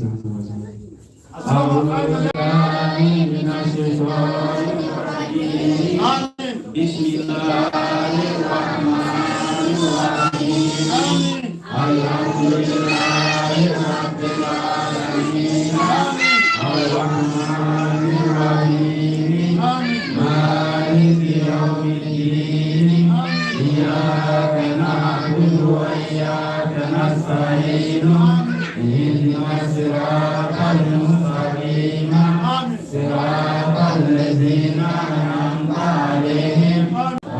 أعوذ بالله من الشيطان الرجيم بسم الله الرحمن الرحيم الحمد لله رب العالمين الرحمن الرحيم مالك يوم الدين إياك نعبد وإياك نستعين اهدنا الصراط المستقيم صراط الذين أنعمت عليهم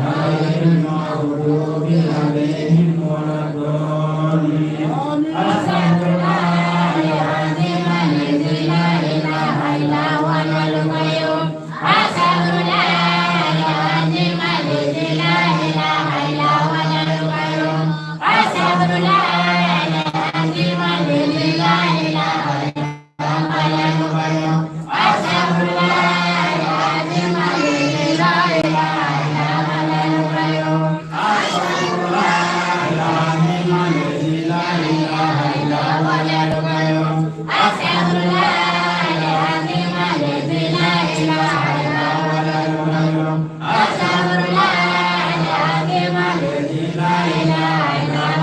غير المغضوب عليهم ولا الضالين أستغفر الله العظيم الذي لا إله إلا هو القيوم أستغفر الله العظيم الذي لا إله إلا هو القيوم أستغفر الله العظيم الذي لا إله إلا هو القيوم أستغفر الله العظيم الذي لا إله إلا هو القيوم أستغفر الله العظيم الذي لا إله إلا هو القيوم أستغفر الله العظيم الذي لا إله إلا هو القيوم أستغفر الله العظيم الذي لا إله إلا هو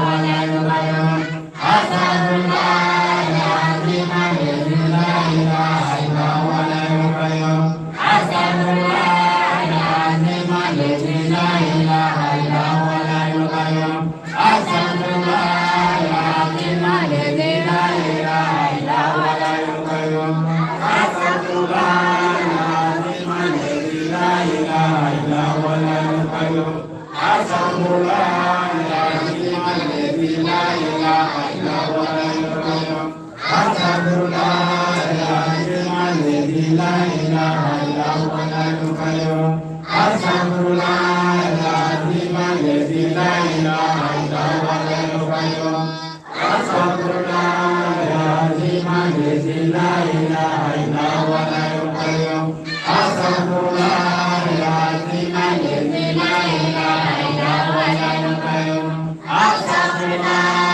القيوم أستغفر الله العظيم الذي لا إله إلا هو القيوم أستغفر الله العظيم الذي لا إله إلا هو القيوم أستغفر الله العظيم الذي لا إله إلا هو القيوم أستغفر الله العظيم الذي لا إله إلا هو القيوم أستغفر الله العظيم الذي لا إله إلا هو القيوم أستغفر الله العظيم الذي لا إله إلا هو القيوم أستغفر الله العظيم الذي لا إله إلا هو القيوم أستغفر الله العظيم الذي لا إله إلا هو القيوم أستغفر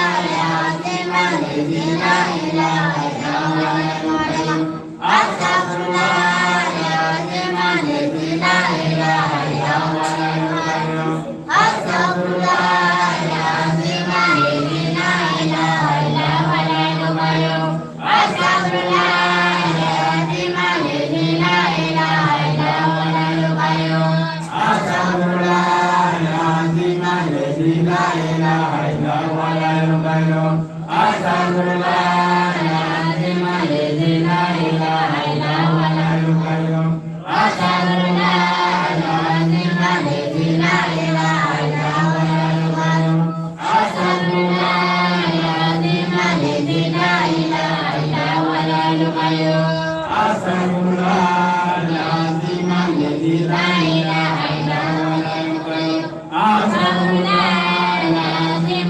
الله العظيم الذي لا إله إلا هو القيوم أستغفر الله العظيم الذي لا إله إلا هو القيوم أستغفر الله العظيم الذي لا إله إلا هو القيوم أستغفر الله العظيم الذي لا إله إلا هو القيوم أستغفر الله العظيم الذي لا إله إلا هو القيوم أستغفر الله العظيم الذي لا إله إلا هو القيوم أستغفر الله العظيم الذي لا إله إلا هو القيوم أستغفر الله العظيم الذي لا إله إلا هو القيوم أستغفر الله العظيم الذي لا إله إلا هو القيوم أستغفر الله العظيم الذي لا إله إلا هو القيوم أستغفر الله العظيم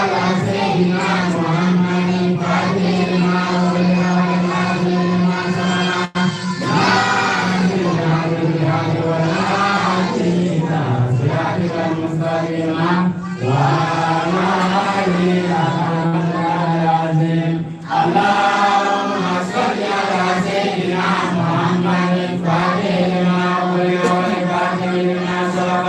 على سيدنا محمد الفاتح لما أغلق والخاتم لما سبق ناصر الحق بالحق والهادي إلى صراطك المستقيم وعلى آله حق العظيم. اللهم صل على سيدنا محمد الفاتح لما أغلق والخاتم لما سبق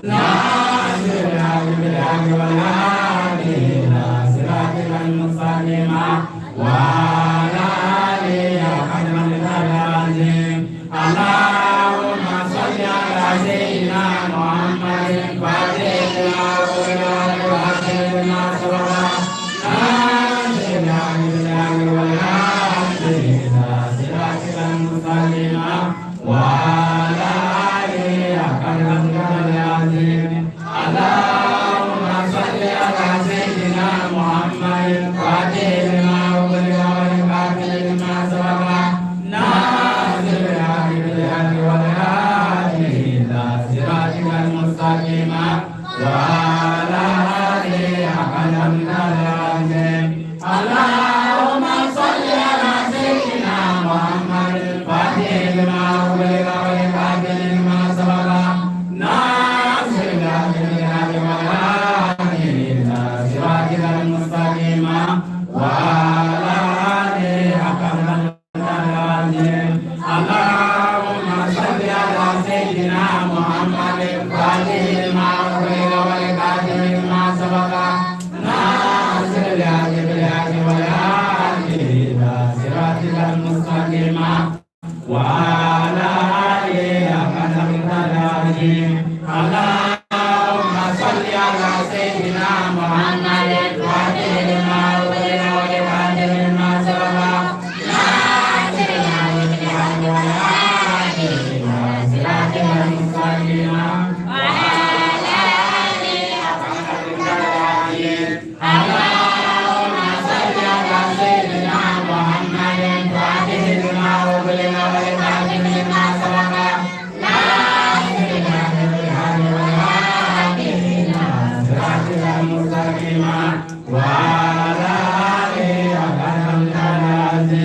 ناصر الحق بالحق والهادي إلى صراطك المستقيم وعلى آله حق العظيم. اللهم صل على سيدنا محمد الفاتح لما أغلق والخاتم لما سبق ناصر الحق بالحق والهادي إلى صراطك المستقيم وعلى آله حق العظيم. اللهم صل على سيدنا محمد الفاتح لما أغلق والخاتم لما سبق ناصر الحق بالحق والهادي إلى صراطك المستقيم وعلى آله حق العظيم. اللهم صل على سيدنا محمد الفاتح لما أغلق والخاتم لما سبق ناصر الحق بالحق والهادي إلى صراطك المستقيم وعلى آله حق العظيم. اللهم صل على سيدنا محمد الفاتح لما أغلق والخاتم لما سبق ناصر الحق بالحق والهادي إلى صراطك المستقيم وعلى آله حق العظيم. اللهم صل على سيدنا محمد الفاتح لما أغلق والخاتم لما سبق ناصر الحق بالحق والهادي إلى صراطك المستقيم وعلى آله حق العظيم. اللهم صل على سيدنا محمد الفاتح لما أغلق والخاتم لما سبق ناصر الحق بالحق والهادي إلى صراطك المستقيم وعلى آله حق العظيم.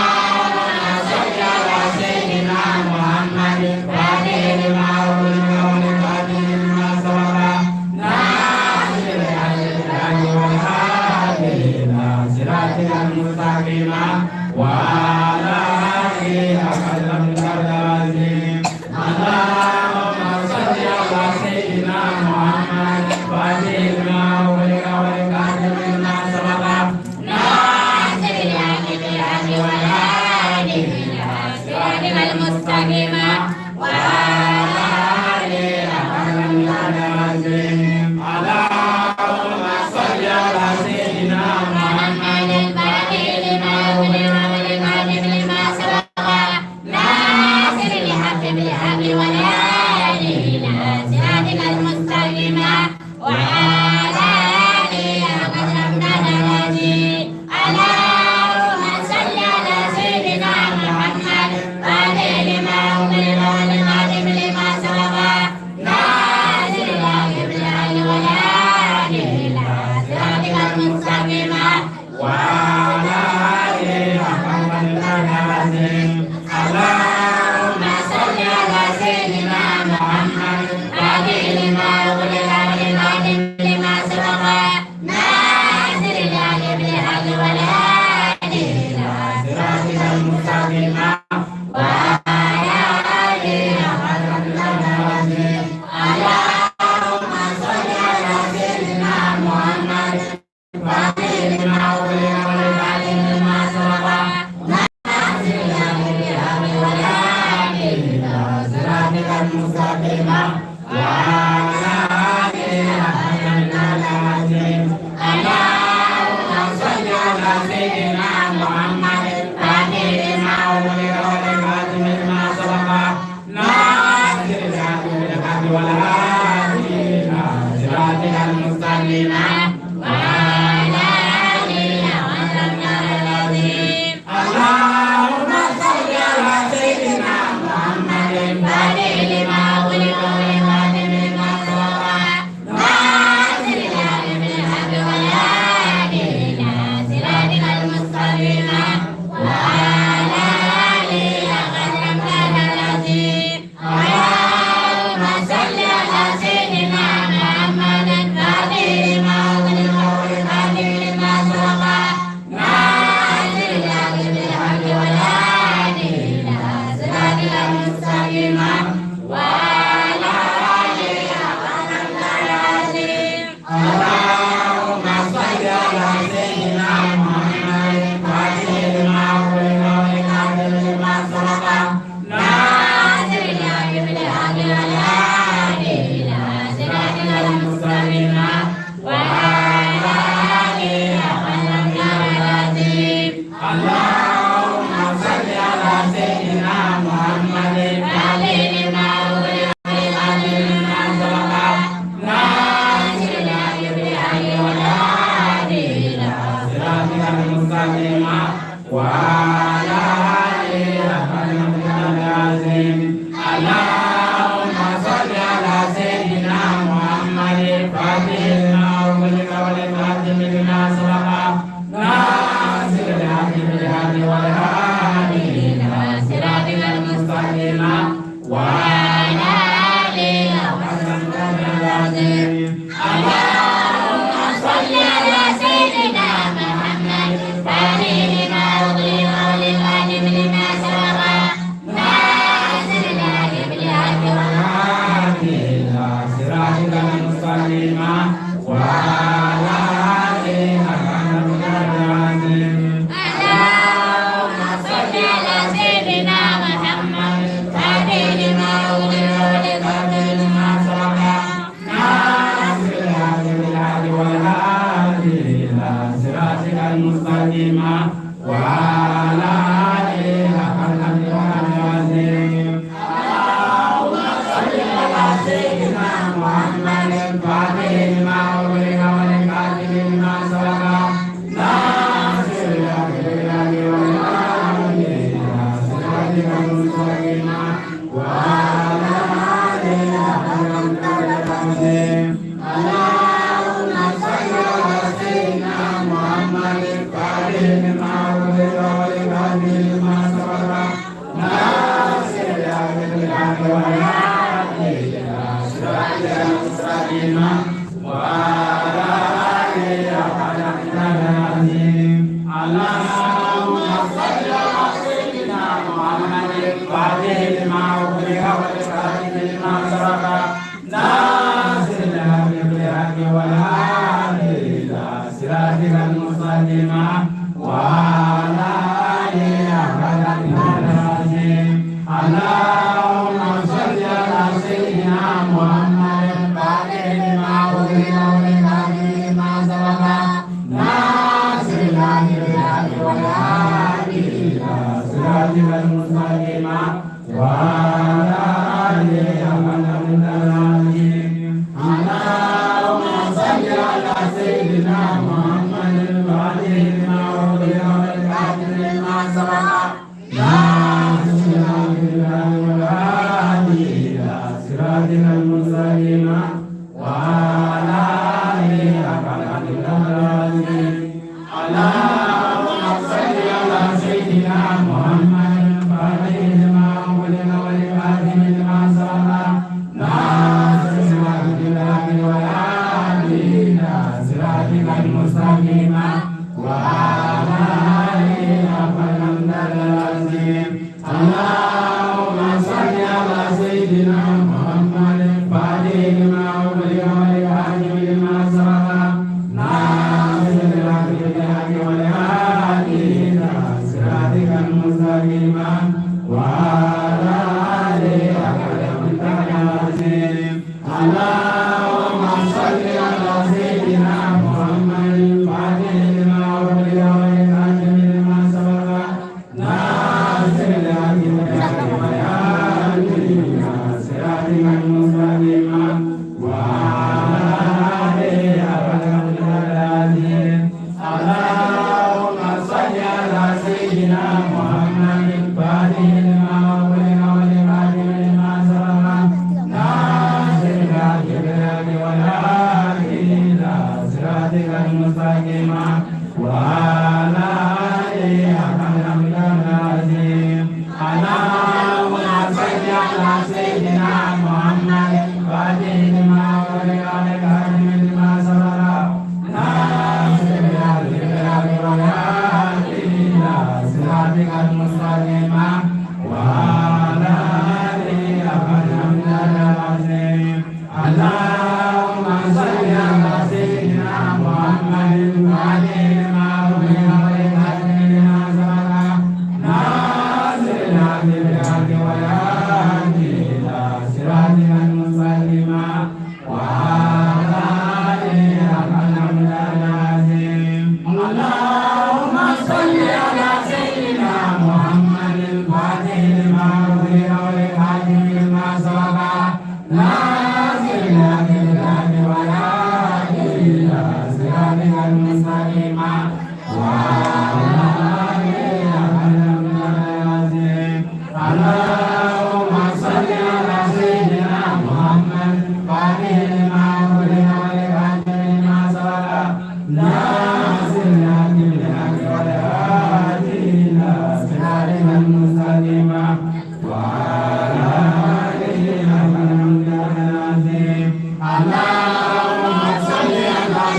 اللهم صل على سيدنا محمد الفاتح لما أغلق والخاتم لما سبق ناصر الحق بالحق والهادي إلى صراطك المستقيم وعلى آله حق العظيم. اللهم صل على سيدنا محمد الفاتح لما أغلق والخاتم لما سبق ناصر الحق بالحق والهادي إلى صراطك المستقيم وعلى آله حق العظيم. اللهم صل على سيدنا محمد الفاتح لما أغلق والخاتم لما سبق ناصر الحق بالحق والهادي إلى صراطك المستقيم وعلى آله حق العظيم. اللهم صل على سيدنا محمد الفاتح لما أغلق والخاتم لما سبق ناصر الحق بالحق والهادي إلى صراطك المستقيم وعلى آله حق العظيم. اللهم صل على سيدنا محمد الفاتح لما أغلق والخاتم لما سبق ناصر الحق بالحق والهادي إلى صراطك المستقيم وعلى آله حق العظيم. اللهم صل على سيدنا محمد الفاتح لما أغلق والخاتم لما سبق ناصر الحق بالحق والهادي إلى صراطك المستقيم وعلى آله حق العظيم. اللهم صل على سيدنا محمد الفاتح لما أغلق والخاتم لما سبق ناصر الحق بالحق والهادي إلى صراطك المستقيم وعلى آله حق العظيم. اللهم صل على سيدنا محمد الفاتح لما أغلق والخاتم لما سبق ناصر الحق اللهم صل على سيدنا محمد الفاتح لما أغلق والخاتم لما سبق ناصر الحق بالحق والهادي إلى صراطك المستقيم وعلى آله حق قدره العظيم. اللهم صل على سيدنا محمد الفاتح لما أغلق والخاتم لما سبق ناصر الحق بالحق والهادي إلى صراطك المستقيم وعلى آله حق قدره العظيم. اللهم صل على سيدنا محمد الفاتح لما أغلق والخاتم لما سبق ناصر الحق بالحق والهادي إلى صراطك المستقيم وعلى آله حق قدره العظيم. اللهم صل على سيدنا محمد الفاتح لما أغلق والخاتم لما سبق ناصر الحق بالحق والهادي إلى صراطك المستقيم وعلى آله حق قدره العظيم. اللهم صل على سيدنا محمد الفاتح لما أغلق والخاتم لما سبق ناصر الحق بالحق والهادي إلى صراطك المستقيم وعلى آله حق قدره العظيم. اللهم صل على سيدنا محمد الفاتح لما أغلق والخاتم لما سبق ناصر الحق بالحق والهادي إلى صراطك المستقيم وعلى آله حق قدره العظيم. اللهم صل على سيدنا محمد الفاتح لما أغلق والخاتم لما سبق ناصر الحق بالحق والهادي إلى صراطك المستقيم وعلى آله حق قدره العظيم. اللهم صل على سيدنا محمد الفاتح لما أغلق والخاتم لما سبق ناصر الحق بالحق والهادي إلى صراطك المستقيم وعلى آله حق قدره العظيم. اللهم صل على سيدنا محمد الفاتح لما أغلق والخاتم لما سبق ناصر الحق بالحق والهادي إلى صراطك المستقيم وعلى آله حق قدره العظيم. اللهم صل على سيدنا محمد الفاتح لما أغلق والخاتم لما سبق ناصر الحق بالحق والهادي إلى صراطك المستقيم وعلى آله حق قدره العظيم. اللهم صل على سيدنا محمد الفاتح لما أغلق والخاتم لما سبق ناصر الحق بالحق والهادي إلى صراطك المستقيم وعلى آله حق قدره العظيم. اللهم صل على سيدنا محمد الفاتح لما أغلق والخاتم لما سبق ناصر الحق بالحق والهادي إلى صراطك المستقيم وعلى آله حق قدره العظيم. اللهم صل على سيدنا محمد الفاتح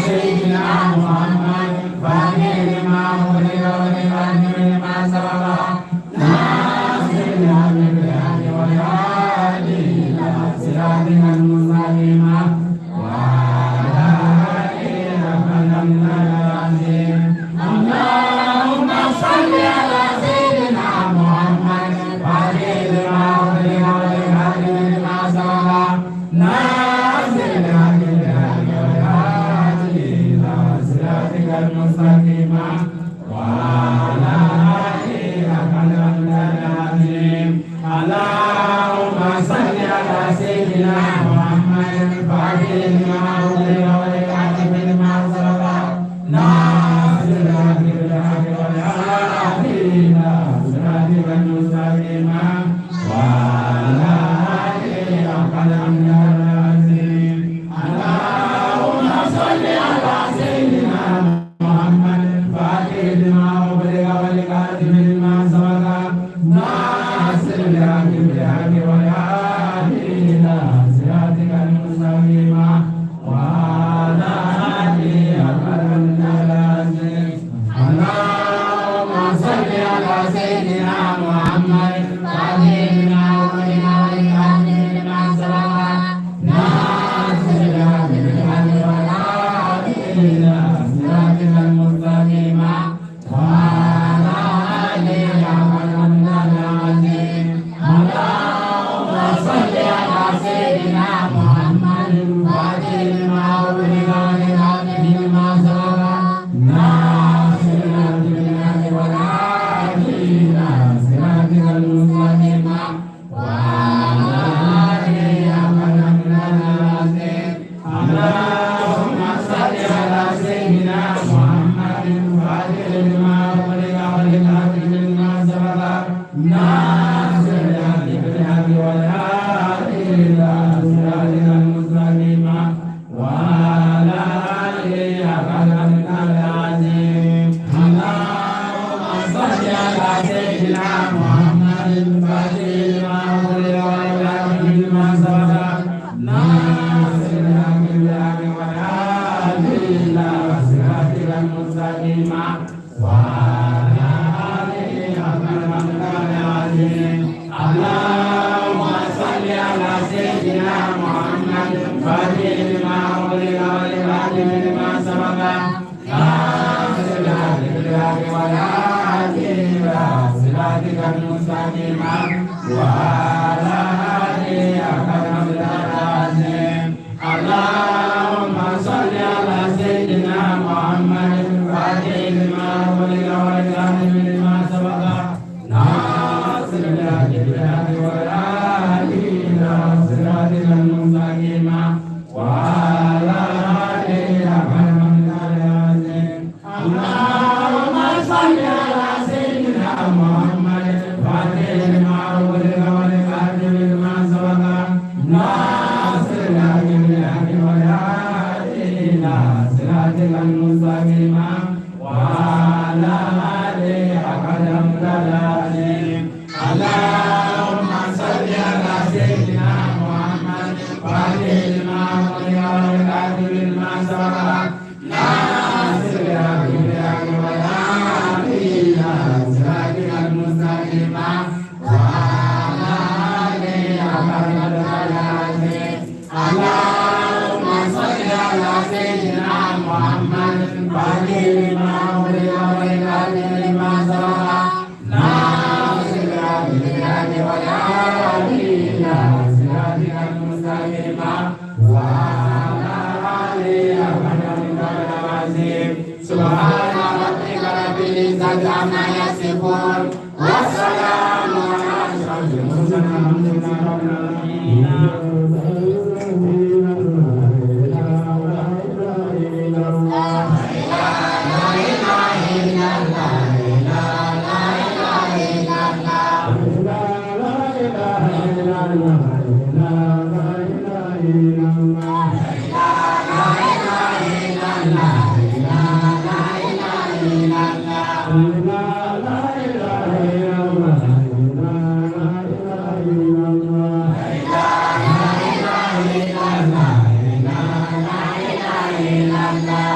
سيدنا محمد فاتح لما أغلق والخاتم لما سبق ناصر الحق بالحق والهادي إلى صراطك المستقيم وعلى آله حق العظيم اللهم صل على سيدنا محمد فاتح لما أغلق والخاتم لما سبق ناصر الحق بالحق والهادي إلى صراطك المستقيم وعلى آله حق العظيم اللهم صل على سيدنا محمد الفاتح لما أغلق والخاتم لما سبق ناصر الحق بالحق والهادي إلى صراطك المستقيم وعلى آله حق العظيم اللهم صل على سيدنا محمد الفاتح لما أغلق والخاتم لما سبق ناصر الحق بالحق والهادي إلى صراطك المستقيم وعلى آله حق العظيم اللهم صل على سيدنا محمد الفاتح لما أغلق والخاتم لما سبق ناصر الحق بالحق والهادي إلى صراطك المستقيم وعلى آله حق العظيم اللهم صل على سيدنا محمد الفاتح لما أغلق والخاتم لما سبق ناصر الحق بالحق والهادي إلى صراطك المستقيم وعلى آله حق العظيم اللهم صل على سيدنا محمد الفاتح لما أغلق والخاتم لما سبق ناصر الحق بالحق والهادي إلى صراطك المستقيم وعلى آله حق العظيم اللهم صل على سيدنا محمد الفاتح لما أغلق والخاتم لما سبق ناصر الحق بالحق والهادي إلى صراطك المستقيم وعلى آله حق العظيم اللهم صل على سيدنا محمد الفاتح لما أغلق والخاتم لما سبق ناصر الحق بالحق والهادي إلى صراطك المستقيم وعلى آله حق العظيم اللهم صل على سيدنا محمد الفاتح لما أغلق والخاتم لما سبق ناصر الحق بالحق والهادي إلى صراطك المستقيم وعلى آله حق العظيم اللهم صل على سيدنا محمد الفاتح لما أغلق والخاتم لما سبق ناصر الحق بالحق والهادي إلى صراطك المستقيم وعلى آله حق العظيم اللهم صل على سيدنا محمد الفاتح لما أغلق والخاتم لما سبق ناصر الحق بالحق والهادي إلى صراطك المستقيم وعلى آله حق العظيم اللهم صل على سيدنا محمد الفاتح لما أغلق والخاتم لما سبق ناصر الحق بالحق والهادي إلى صراطك المستقيم وعلى آله حق العظيم سبحان ربك رب العزة عما يصفون والسلام على أشرف المرسلين الحمد لله رب العالمين la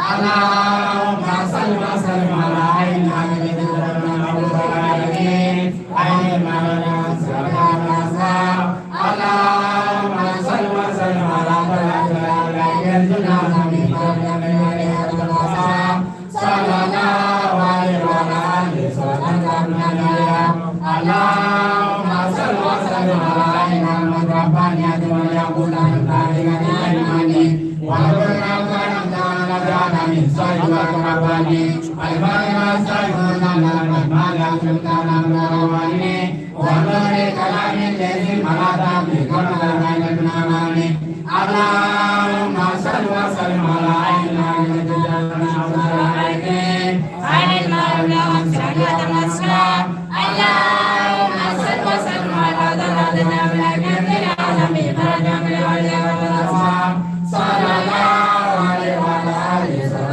Allahumma salli wa sallim وسلم على عين حبيبك عين المعلم سلام اللهم صل وسلم على طلعة الأولى صلى الله عليه وعلى آله وسلم اللهم صل وسلم على عين المتربانية واليقول الطاهرة الإيمانية وكلنا كان تعالى من صيد والرباني البر والصيد الرحمن سلطان الرواني ونور كلام الذي ملأ بكل الغيب الأماني اللهم صل وسلم على عين عين المولى والسعادة والسلام اللهم صل وسلم على ضلالنا من العالمين فرجا من العليا والأسلام صلى الله عليه وعلى آله وسلم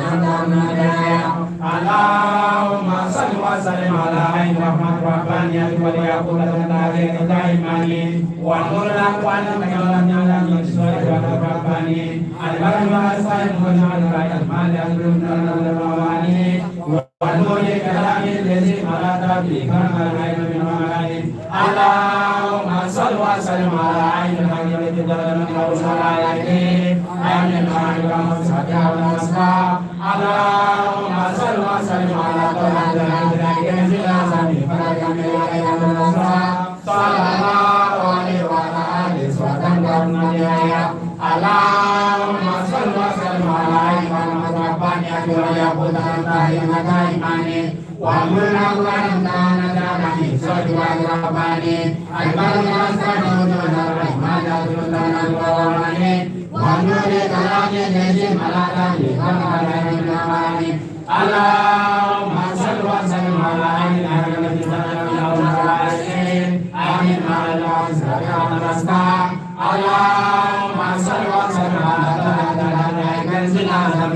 اللهم صل وسلم على عين رحمة ربانية وليقول التاريخ دائما ونور الأقوال من يولد من الشرك والرباني البر والصيد والعلم المال المواني ونور كلام الذي ملأ به كرم الغيب من المعاني اللهم صل وسلم على عين الحكيم جل من أوصل عليه عين المعرفة والصدق والأسماء اللهم صل وسلم على طلعة الأولى فرجا من الغيب والأسماء صلى الله عليه وعلى آله وسلم اللهم صل وسلم على عين المتربانية واليقود الطاهرة الإيماني ومن أول كان تعالى صد والرباني البر والصيد الرحمن سلطان الرواني ونور كلام الذي ملأ بكل الغيب الأماني اللهم صل وسلم على عين التي عين المعلم سلام الأسماء اللهم صل وسلم على طلعة الكنز الأعظم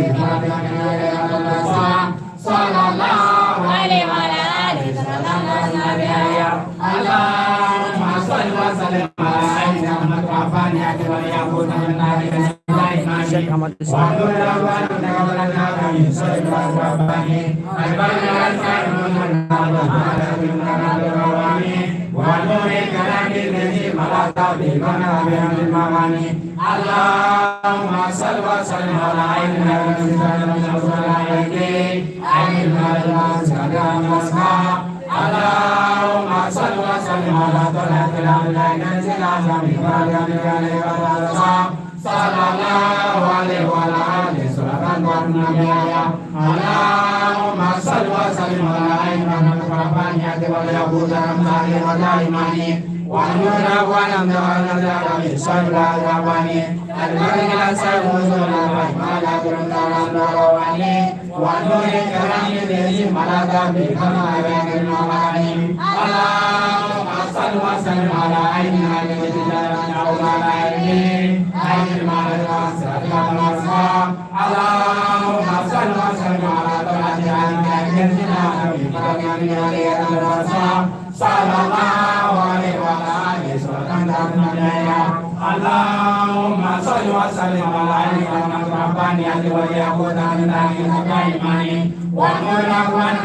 صلى الله عليه وعلى آله وسلم اللهم صل وسلم على عين المتربانية واليقود من نار Cheiko Amadou اللهم صل وسلم على عين اللهم صل وسلم على طلعة الأولى صلى الله عليه وعلى آله وسلم اللهم صل وسلم على عين الرحمانية واليقود الطاهرة الإيمانية ونور ولم نزل من شر الرباني البر والصيد الرحمن سلطان الرواني ونور كلام الذي ملأ بكل الغيب المعاني اللهم صل وسلم على عين التي جلت أول عين المعرفة والصدق والأسماء اللهم صل وسلم على طلعة الكنز الأعظم فرجا من الغيب والأسماء صلى الله عليه وعلى آله وسلم اللهم صل وسلم على عين الرحمانية واليقود الطاهرة الإيمانية ونور الأقوال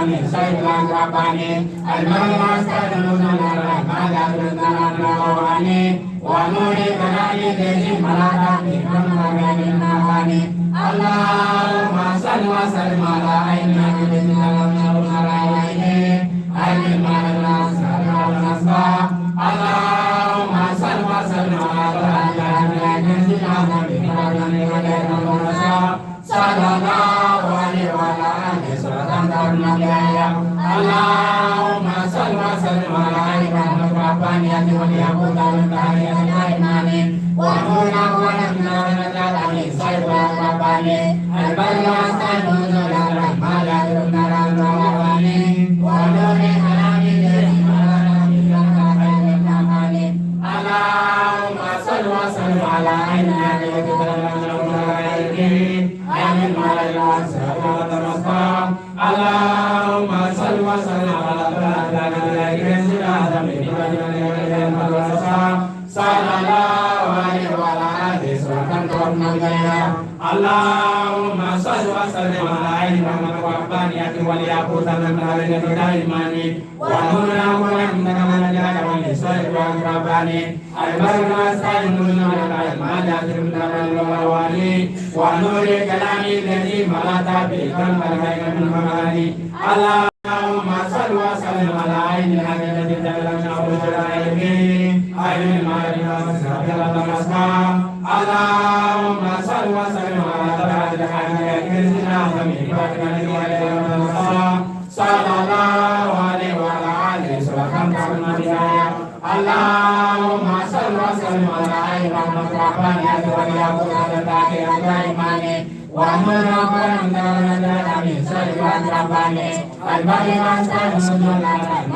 من صيد الرباني البر والصيد الرحمن سلطان الرواني ونور كلام الذي ملأ بكل الغيب المعاني اللهم صل وسلم على عين التي عين المعلم سلام الأسماء اللهم صل وسلم على الكنز الأعظم فرجا من الغيب والأسماء صلى الله عليه وعلى آله وسلم اللهم صل وسلم على عين الرحمانية واليقود الطاهرة الإيمانية ونور ولم نزل من صيد الرباني البر والصيد الرحمن سلطان الرواني ونور كلام الذي اللهم صل وسلم على عين عين المعلم اللهم صل وسلم على طلعة الكنز الأعظم صلى الله عليه وعلى آله وسلم اللهم صل وسلم على العين رحمة ربانية والياقوت المتعلقة دائماني ونور الأقوام من الجلال والإسراء والرباني البر والسائل من العلم الذي من الرواني ونور كلام الذي ملأت به قلب الخير من المعاني اللهم صل وسلم على عين الحق التي تكلمنا وجلال عين المعرفة والسابقة والأسماء اللهم صل وسلم على طلعة الحق كنزنا ومن بركة والإله صلى الله عليه وعلى آله وسلم بداية اللهم صل وسلم على عين رحمة ربانية والياقوت الباقية الدائماني ونور الأقوام من من سر رباني البر والسائل من العلم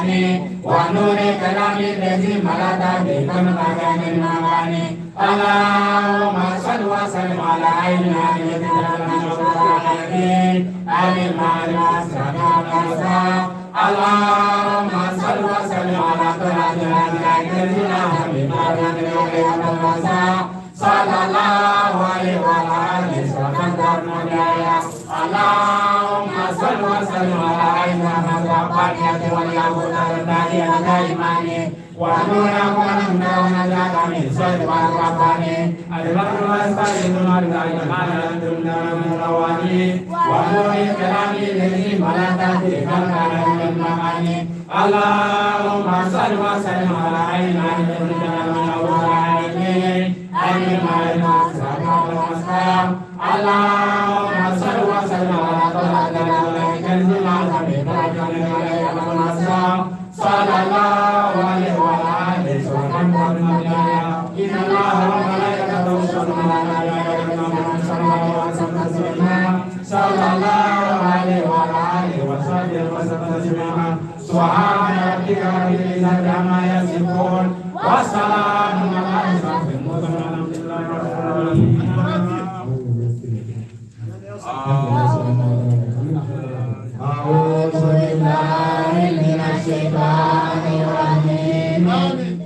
الذي ونور كلام الذي ملأت به قلب الخير من المعاني اللهم صل وسلم على عين التي تكلمنا عين المعرفة والأسرار اللهم صل وسلم على طلعة الحق كنزنا ومن بركة صلى الله عليه وعلى آله وسلم اللهم صل وسلم على عين ربانية والياقوت الباقية دائماني ونور الأقوام من سر والرباني البر والسائل من العلم من الرواني ونور كلام الذي ملأت به قلب الخير من المعاني اللهم صل وسلم على عين التي تكلمنا اللهم صل وسلم على طلعة الحق كنزنا ومن بركة صلى الله عليه وعلى آله وسلم إن الله وملائكته يصلون على النبي صلى الله عليه وعلى آله وصحبه وسلم سبحان ربك رب العزة عما يصفون والسلام على أشرف المرسلين أعوذ بالله من الشيطان الرجيم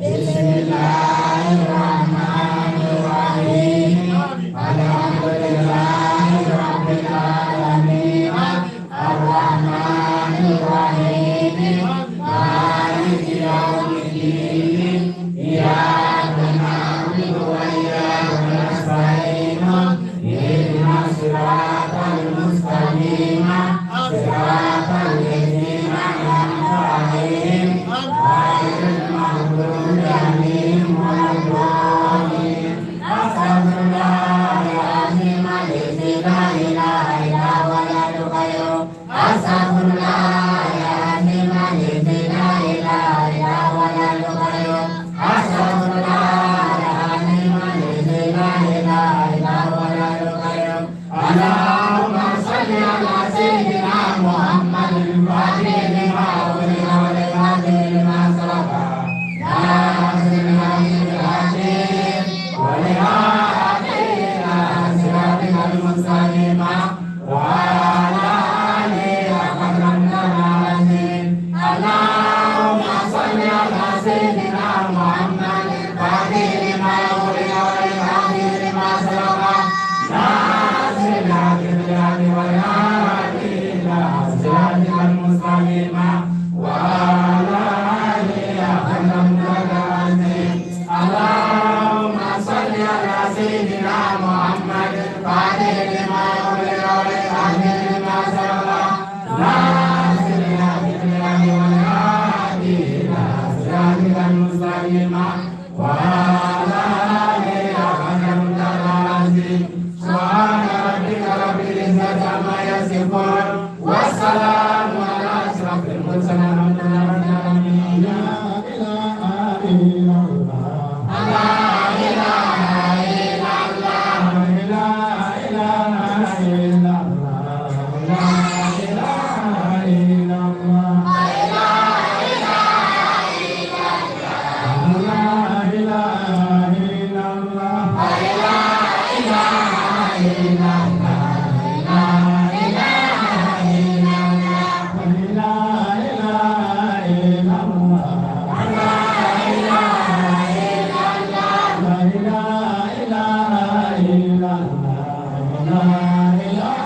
بسم الله الرحمن الرحيم الحمد لله رب العالمين الرحمن الرحيم مالك يوم الدين إياك نعبد وإياك نستعين اهدنا الصراط المستقيم صراط الذين أنعمت عليهم غير المغضوب عليهم ولا الضالين أستغفر الله العظيم الذي لا إله إلا هو الحي القيوم أستغفر الله العظيم الذي لا إله إلا هو الحي القيوم أستغفر الله العظيم الذي لا إله إلا هو الحي القيوم اللهم صل على سيدنا محمد الفاتح لما أغلق والخاتم لما سبق ناصر الحق بالحق والهادي إلى صراطك المستقيم وعلى آله قدر العظيم اللهم صل على سيدنا محمد الفاتح لما أغلق والخاتم لما سبق ناصر الحق بالحق والهادي إلى صراطك المستقيم وعلى آله قدر العظيم اللهم صل على سيدنا محمد الفاتح لما أغلق والخاتم لما سبق ناصر الحق بالحق والهادي إلى صراطك المستقيم وعلى آله قدر العظيم سبحان ربك رب العزة عما يصفون والسلام على أشرف المرسلين والحمد لله رب العالمين. لا إله إلا الله لا إله إلا الله لا إله إلا الله لا إله إلا الله لا إله إلا الله لا إله إلا الله لا إله إلا الله لا إله إلا الله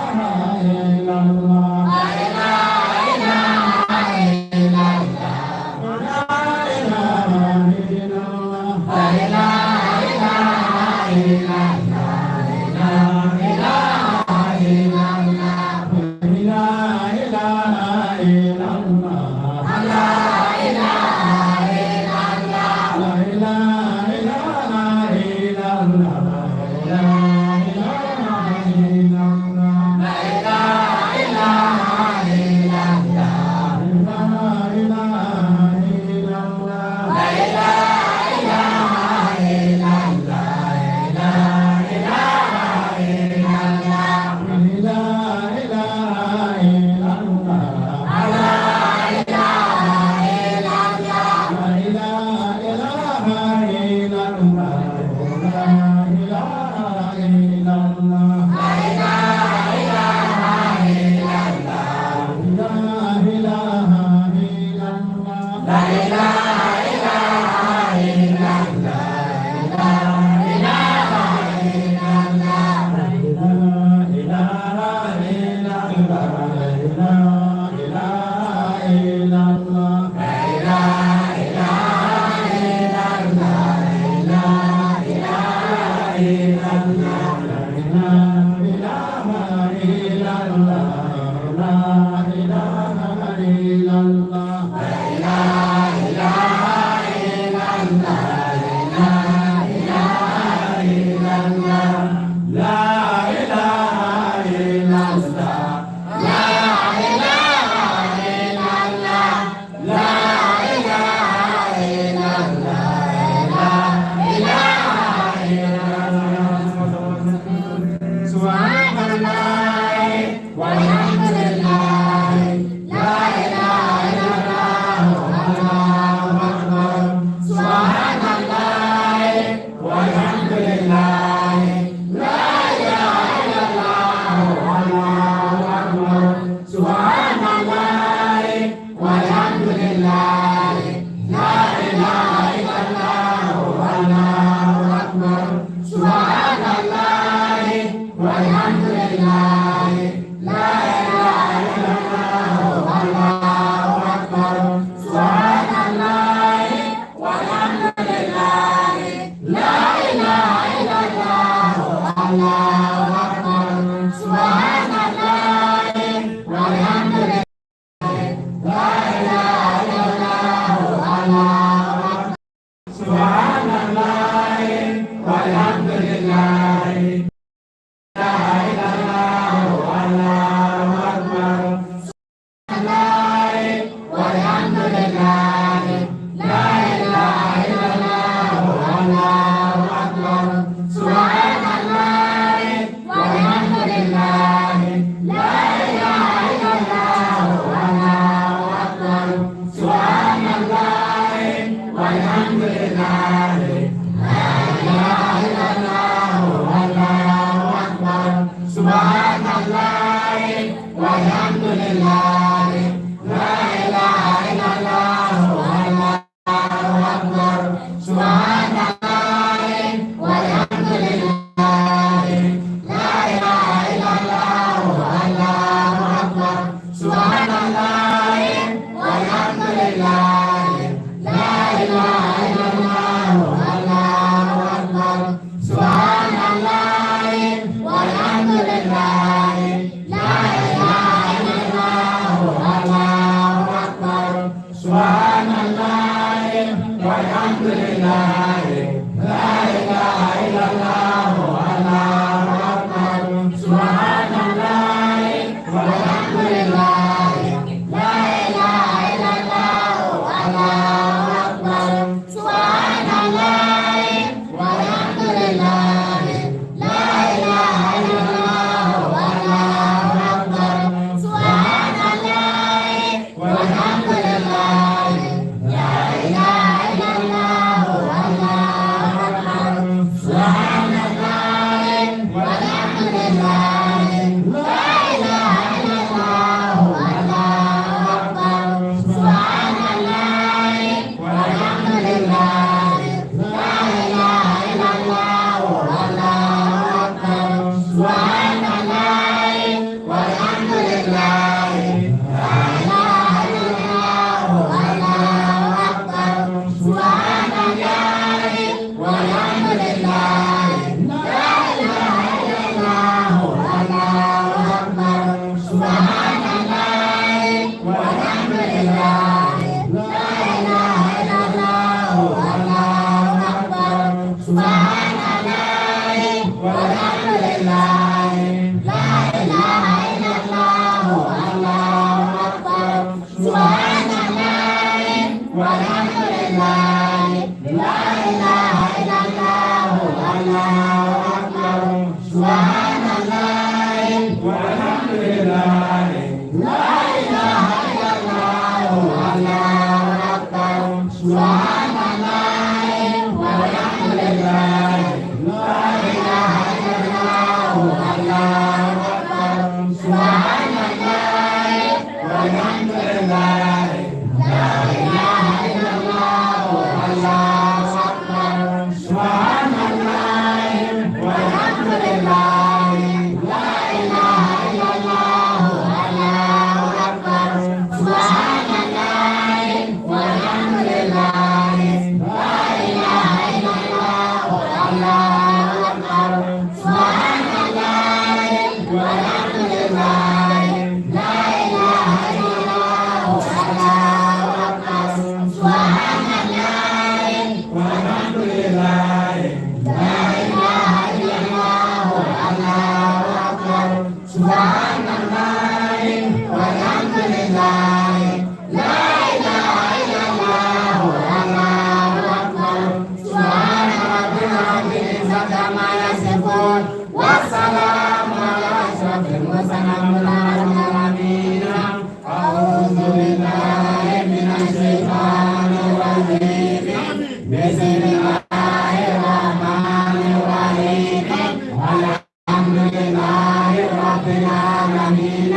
العالمين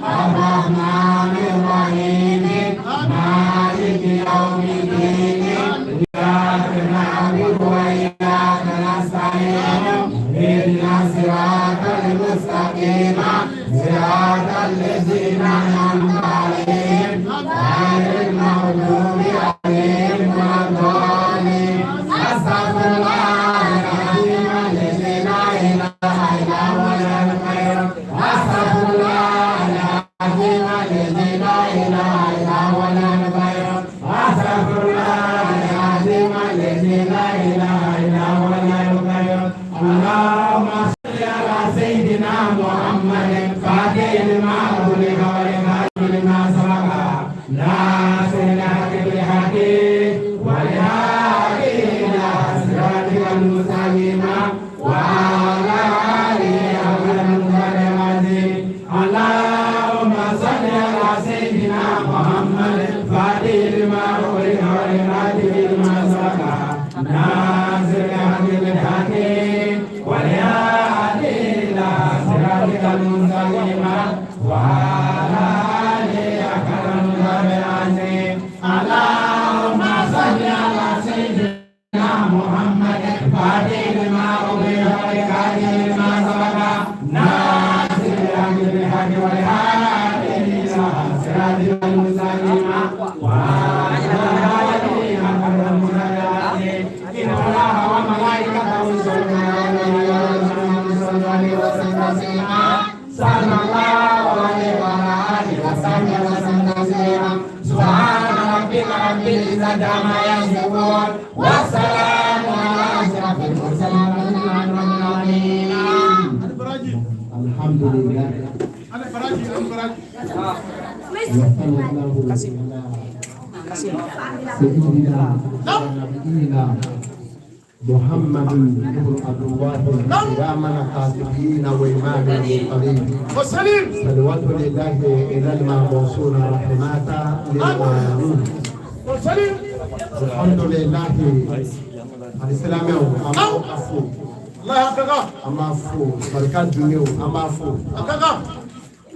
الرحمن الرحيم مالك يوم الدين إياك نعبد وإياك نستعين اهدنا الصراط المستقيم صراط الذين أنعمت عليهم غير المغضوب عليهم ولا الضالين أستغفر الله العظيم الذي لا إله إلا هو الخير أستغفر الله العظيم الذي لا إله إلا هو الخير أستغفر الله العظيم الذي لا إله إلا هو الخير اللهم صل على سيدنا محمد فاتح لما أغلق والخاتم لما سبق ناصر الحق بالحق والهادي إلى صراطك المستقيم وعلى آله حق قدره العظيم اللهم صل على سيدنا محمد فاتح لما أغلق والخاتم لما سبق ناصر الحق بالحق والهادي إلى صراطك المستقيم وعلى آله حق قدره العظيم اللهم صل على سيدنا محمد فاتح لما أغلق والخاتم لما سبق ناصر الحق بالحق والهادي إلى صراطك المستقيم وعلى آله حق قدره العظيم إن الله وملائكته يصلون على النبي صلى الله عليه وعلى آله وصحبه وسلم تسليما سبحان ربك رب العزة عما يصفون والسلام على أشرف المرسلين والحمد لله. الحمد لله. سيدنا ونبينا محمد بن عبد الله إمام الكاتبين وإمام المرسلين صلوات لله إلى المبعوثون رحمة للعالمين الحمد لله الإسلام أمافو أمافو بركات دنيو أمافو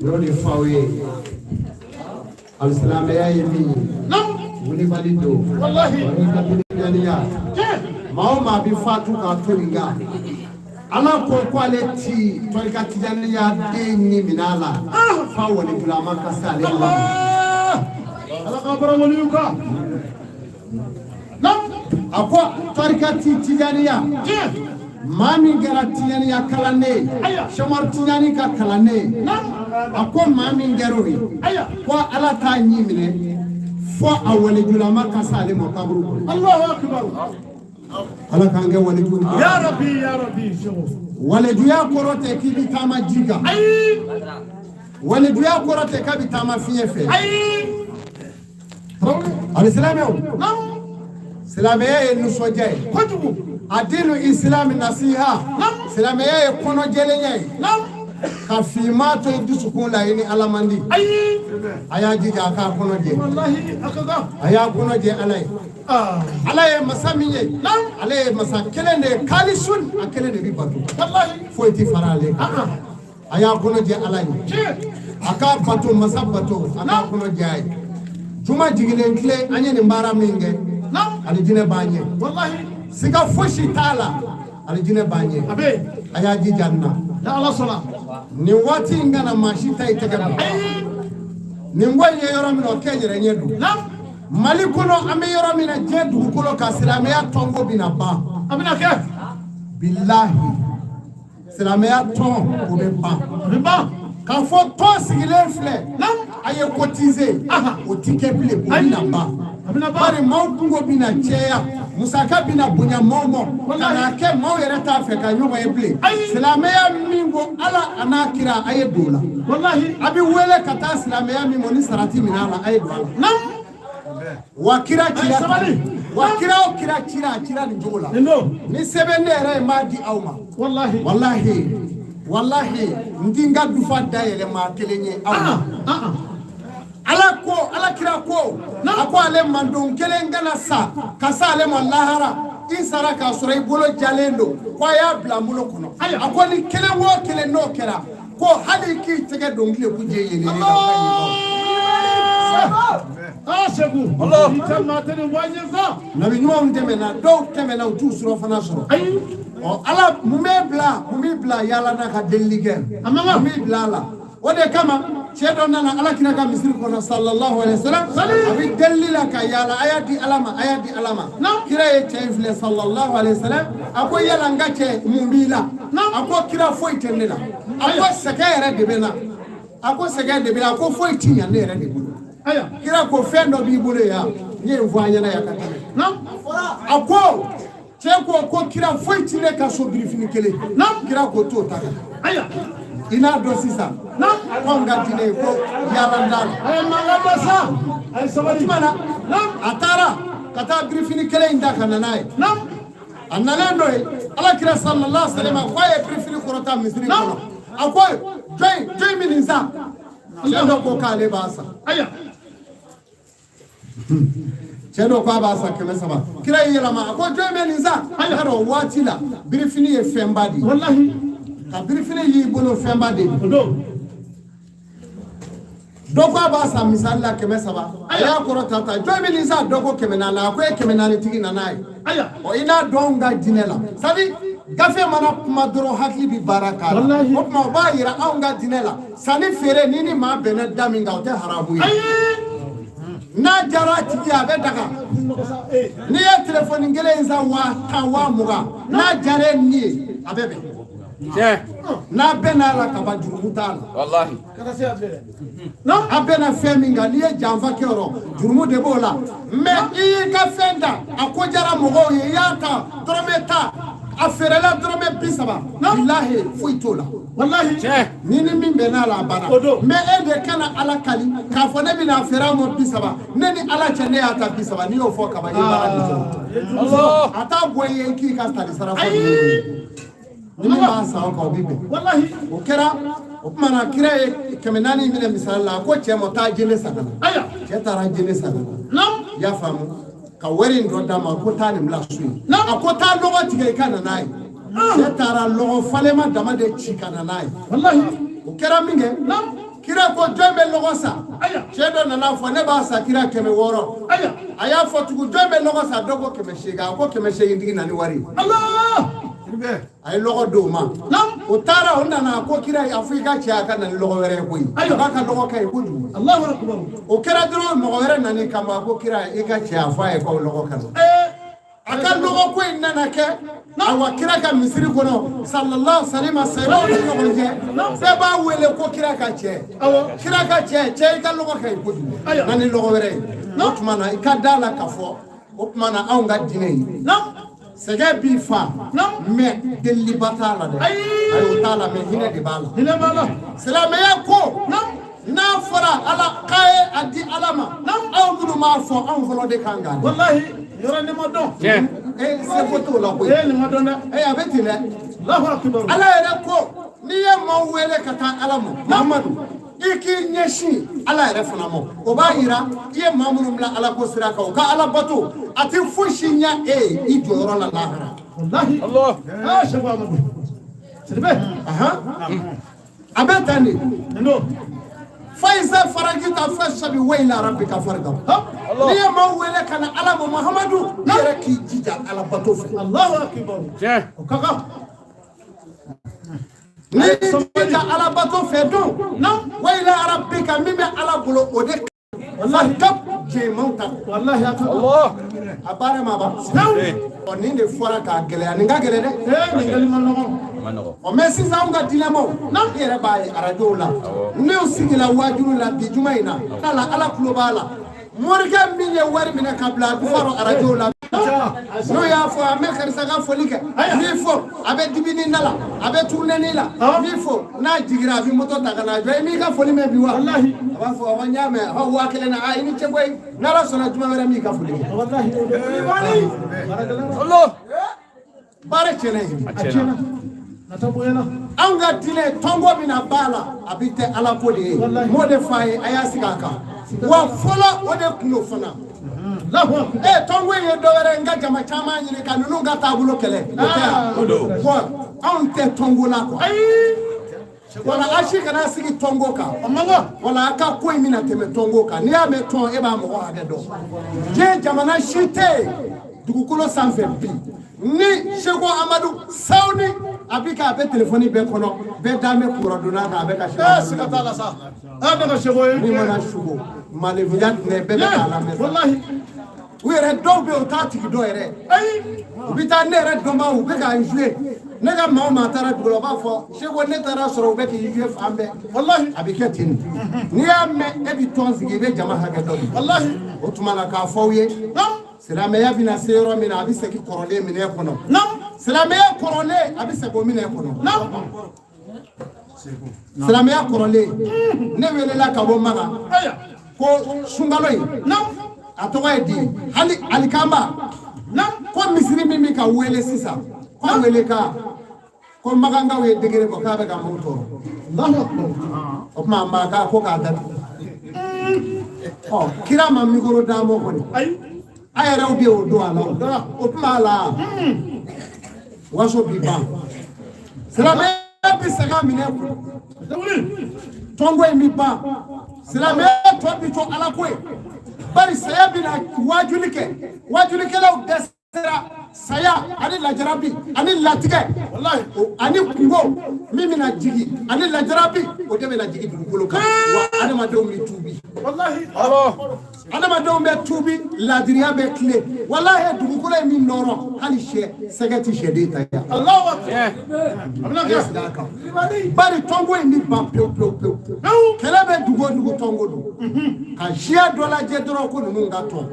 نودي فاوي الإسلام يا يمي ولي باليدو والله Mao ma bi fatu ka toringa ala ko quality to ka tijani ya de ni minala fa woni bulama ka sale Allah ala ka bara woni ka nam akwa tarika tijani ya mami gara tijani ya kalane shamar tijani ka kalane akwa mami garori kwa ala ta nyimine fo awole bulama ka sale mo kabru Allahu akbar ala kange walidu ya rabbi walidu ya korote kibi tama jiga walidu ya korote kabi tama fiefe alislamu silame ye nusoje adinu islami nasiha silame ye kono jelenye kafimato dusukun la ini alamandi aya jiga ka kono je wallahi akaga aya kono je alay alaye masamiye alaye masakelene kalisun akelene bibatu wallahi foiti farale aya kono je alay aka batu masabato aka kono je ay juma jigile kle anyene mbara minge alijine banye wallahi siga foshi tala alijine banye abe aya jijanna ya Allah sala ni wati ngana mashita itegaba ni ngwenye yoro mino kenyere nyedu mali kuno ame yoro mina jedu kulo ka silamea tongo bina ba amina ke billahi silamea tongo be ba ka fo to sigile fle aye cotiser o ticket ble bina ba amina ba bari mawtungo bina cheya musaka bina bunya momo kana ke maw yere ta fe ka nyoba eble silamea mingo ala anakira aye dola wallahi abi wele kata silamea mingo ni sarati minala aye dola nam wakira kira ni jola ni sebende re madi awma wallahi ndinga dufa dayele ma kelenye awma ala kira ko ako ale mandon kelengana sa kasale mallahara insara ka sura ibolo jalendo kwa ya blamulo kono ako ni kele wo kele no kera ko hali ki tege dongile ku je yele Sekou Allah tellement tene Wazifa nabi ñoom demena do temena tu suro fana suro o ala mumi bla yala na ka delige mumi bla la wode kama cedo nana ala kira ka misri kono sallallahu alaihi wasallam abi delila ka yala ayati alama kira ye chefle sallallahu alaihi wasallam ako yala ngache mumbila ako kira foi tenela ako sekere debena ako foi tinya ne re debulo kira ko fendo bi bule ya ye voanya na yakata ako Cheiko ko kira foi tinya ka so brifini kele kira ko to taka ina do sisa konga tine ko yarandal mangabasa ay sabari mana atara kata brifini kele inda kana nae annalendo ala kira sallallahu alaihi wasallam ko e brifini korota misri kono akoy joy mininza chedo ko kale basa chedo ko basa keme saba kira yela ma ko joy mininza haro watila brifini e fembadi wallahi ka brifini yi bolo fembadi doko basa misalla keme saba aya korota ta joy mininza doko keme nana ko e keme nani tigi nanae o ina donga dinela sabi gafe mana kuma doro hakli bi baraka o kuma ba yira anga dinela sani fere nini ma bene daminga o te haramu yi na jara tigi abe daga ni ya telefoni ngele nza wa muga na jare ni abebe na bena la kaba jurumutala wallahi no abena feminga ni e janva kero jurumu de bola me i ka fenda akojara mugo ye yata trometa aferela drome bisaba billahi fuitola wallahi nini min bena la bana me ede kana ala kali ka fo ne bina afera mo bisaba neni ala chane ata bisaba ni o fo ka ba Allah ata boye ki ka stali sara fo ni ma sa ko bibe wallahi o kera o mana kira kemenani mine misala ko chemo ta jene sana aya chetara jene sana ya famu ka wari ndo dama ko tani mlasui ko ta logo tige kana nai tara logo falema dama de chikana nai wallahi o kera minge kira ko jombe logo sa chedo na fo ne ba sa kira keme woro aya fo tugu jombe logo sa dogo keme shiga ko keme shegi ndigi nani wari Allah ay logo do ma o tara onda na ko kira Afrika ci aka na logo were ko yi ba ka logo kay ko du Allahu akbar o kira dro mo were na ni kama ko kira e ka ci afa e ko logo kan aka logo ko nana ke awa kira ka misri ko no sallallahu alaihi wasallam logo je be ba wele ko kira ka che ka logo kay ko du na ni logo were no tuma ka dala ka fo o tuma na an ga dine sege bi fa me deli batala de ayo tala me hine de bala salama ya ko na fara ala qae adi alama aw munu ma fo an folo de kanga wallahi yoro ni modon se foto la ko ni modon da abetile Allahu akbar ala ya ko ni ye mo wele kata alama Amadou iki nyeshi ala yɛrɛ fana mo o b'a yira i ye maa minnu bila ala ko sira kan o ka ala bato a tɛ fosi ɲɛ i jɔyɔrɔ la lahara wallahi Allah Cheiko Amadou Sidibé a bɛ tan de faiza farajita fasabi wayla rabbika farga ni ye maa wele kana ala mo Muhammadu i yɛrɛ k'i jija ala bato fɛ Allahu akbar o ka kan ni jija ala bato fɛ don wayla rabbika min bɛ ala bolo o de wallahi kap je mauta wallahi Allah abare ma ba o ni de fora ka gele ani ga gele de ni gali manogo o messi zaunga dilemo na yere baye arajo la ne o sigila wajuru la bi jumaina kala ala globala morga minye wari mina kabla du faro arajo la no ya fo ame kharisa ga folike ni fo abe dibini nala abe tourner la ni fo na jigira bi moto tagana jo mi ga foli me bi wa wallahi aba fo wanya me ho wa kele na ai ni cheboy nala sona juma wara mi ga folike wallahi Allah bare chene achena nataboyana anga dile tongo bina bala abite ala ko de mode faye ayasi kaka wa fola ode kuno fana tongo ye dowere nga jama chama nyine kanunu nga tabulo kele ko on te tongo la ko wala ashi kana sigi tongoka wala aka ko mina teme tongoka ni ame ton e ba mo ha de do je jamana shite dugukolo sanfɛ bi ni Cheiko Amadou sawni abika be telefoni be kono be dame kuroduna ka be ka sika tala sa daga Cheiko ni mana shugo maleviyat ne be ala me wallahi u yɛrɛ dɔw bɛ u t'a tigi dɔ yɛrɛ u bɛ taa ne yɛrɛ dɔnbaw u bɛ k'an jouer ne ka maa o maa taara dugu la u b'a fɔ Cheiko ne taara sɔrɔ u bɛ k'i jouer fan bɛɛ wallahi a bɛ kɛ ten n'i y'a mɛn e bɛ tɔn sigi i bɛ jama hakɛ dɔ ye wallahi o tuma na k'a fɔ aw ye silamɛya bɛna se yɔrɔ min na a bɛ segin kɔrɔlen minɛ kɔnɔ silamɛya kɔrɔlen a bɛ segin o minɛ kɔnɔ silamɛya kɔrɔlen ne welela ka bɔ Maga ko sunkalo in a tɔgɔ ye di hali alikama ko misiri min bɛ ka wele sisan ko a wele ka ko Magankaw ye degere bɔ k'a bɛ ka maaw tɔɔrɔ o tuma an b'a ka ko k'a datugu kira ma mikoro d'an ma kɔni a yɛrɛw bɛ o don a la o tuma a la waso bi ban silamɛya bɛ segin a minɛ tɔngo in bɛ ban silamɛya tɔ bɛ to Ala ko ye bari saya bina wajulikɛlaw dɛsɛra saya ani lajarabi ani latigɛ wallahi ani kungo min bɛna jigi ani lajarabi o de bɛna jigi dugukolo kan wa adamadenw bɛ tuubi wallahi adamadenw bɛ tuubi ladiriya bɛ tile wallahi dugukolo ye min nɔrɔ hali sɛgɛ tɛ sɛden ta ya Allahu akbar bari tɔngo in bɛ ban pewu pewu pewu kɛlɛ bɛ dugu o dugu tɔngo don ka siya dɔ lajɛ dɔrɔn ko ninnu ka tɔn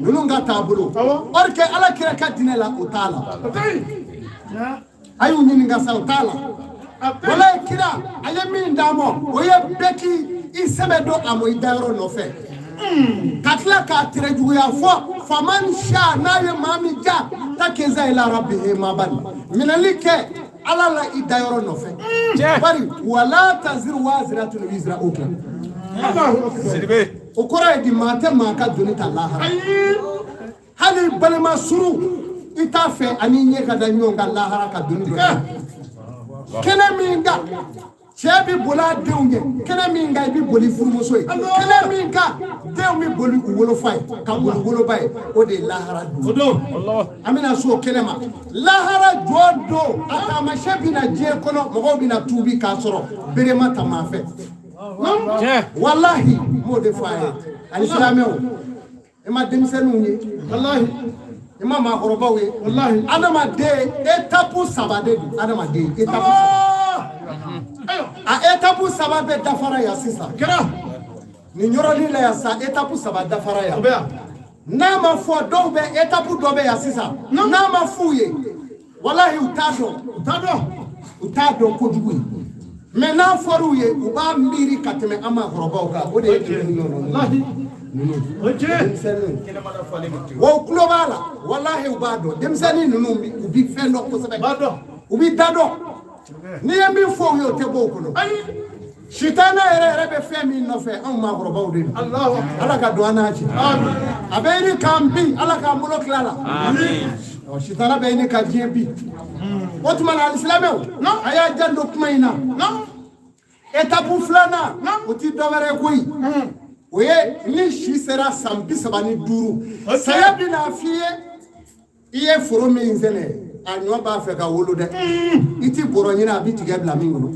ninnu ka taabolo or que Ala kira ka dinɛ la o t'a la a y'u ɲininka sa o t'a la walayi kira a ye min d'a ma o ye bɛɛ k'i sɛbɛ don a ma i dayɔrɔ nɔfɛ ka tila k'a tere juguya fɔ faman sha n'a ye maa min ja ta kenza ila rabbihi mabali minɛli kɛ Ala la i dayɔrɔ nɔfɛ bari wala taziru waziratun wizra ukhra Sidibé o kɔrɔ ye di maa tɛ maa ka doni ta lahara hali balima suru i t'a fɛ ani ɲɛ ka da ɲɔgɔn ka lahara ka doni dɔ kɛnɛ min ka cɛ bɛ boli a denw ɲɛ kɛnɛ min ka i bɛ boli furumuso ye kɛnɛ min ka denw bɛ boli u wolofa ye ka boli woloba ye o de ye lahara don an bɛna so kɛnɛ ma lahara jɔ don a taamasiyɛn bɛna diɲɛ kɔnɔ mɔgɔw bɛna tuubi k'a sɔrɔ berema ta maa fɛ wallahi m'o de fɔ a ye ani silamɛw i ma denmisɛnninw ye wallahi i ma maakɔrɔbaw ye wallahi adamaden étape saba de don adamaden étape saba a étape saba bɛɛ dafara yan sisan nin yɔrɔnin la yan sa étape saba dafara yan n'a ma fɔ dɔw bɛ étape dɔ bɛ yan sisan n'a ma f'u ye wallahi u t'a dɔn kojugu ye mais n'a fɔr'u ye u b'a miiri ka tɛmɛ an maakɔrɔbaw kan o de ye wa u tulo b'a la wallahi u b'a dɔn denmisɛnnin ninnu u bi fɛn dɔn kosɛbɛ u bi da dɔn n'i ye min fɔ u ye o tɛ bɔ o kɔnɔ sitana yɛrɛ bɛ fɛn min nɔfɛ anw maakɔrɔbaw de don Ala ka don an n'a cɛ a bɛ ɲini k'an bin Ala k'an bolo tila la sitana bɛ ɲini ka diɲɛ bin o tuma na alisilamɛw a y'a janto kuma in na étape filanan o ti dɔ wɛrɛ ye koyi o ye ni si sera san 35 saya bɛna f'i ye i ye foro min sɛnɛ a ɲɔ b'a fɛ ka wolo dɛ i ti bɔrɔ ɲini a bɛ tigɛ bila min kɔnɔ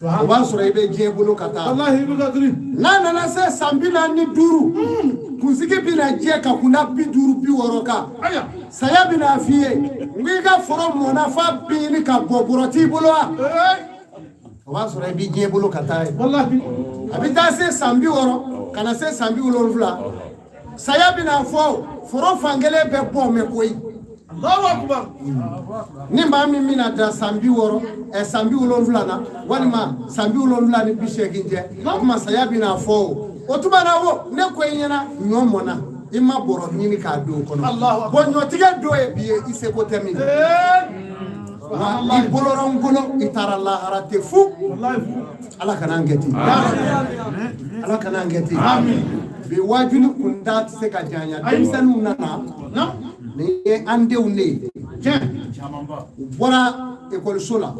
o b'a sɔrɔ i bɛ diɲɛ bolo ka taa n'a nana se san 45 kunsigi bɛna jɛ ka kunda 50 60 kan saya bɛna f'i ye n ko i ka foro mɔna f'a bɛ ɲini ka bɔ bɔrɔ t'i bolo wa o b'a sɔrɔ i bɛ diɲɛ bolo ka taa ye a bɛ taa se san 60 ka na se san 70 saya bɛna fɔ foro fankelen bɛ bɔ mɛ koyi ni maa min bɛna da san 60 san 70 na walima san 70 ni 80 cɛ o tuma saya bɛna fɔ o tuma na wo ne ko i ɲɛna ɲɔ mɔna i ma bɔrɔ ɲini k'a don o kɔnɔ bon ɲɔtigɛ dɔ ye bi ye i seko tɛ min i bolorɔn bolo i taara lahara tɛ fu Ala kana an kɛ ten Ala kana an kɛ ten bi wajuli kunda tɛ se ka janya denmisɛnninw nana ni ye an denw de ye bɔra ekɔliso la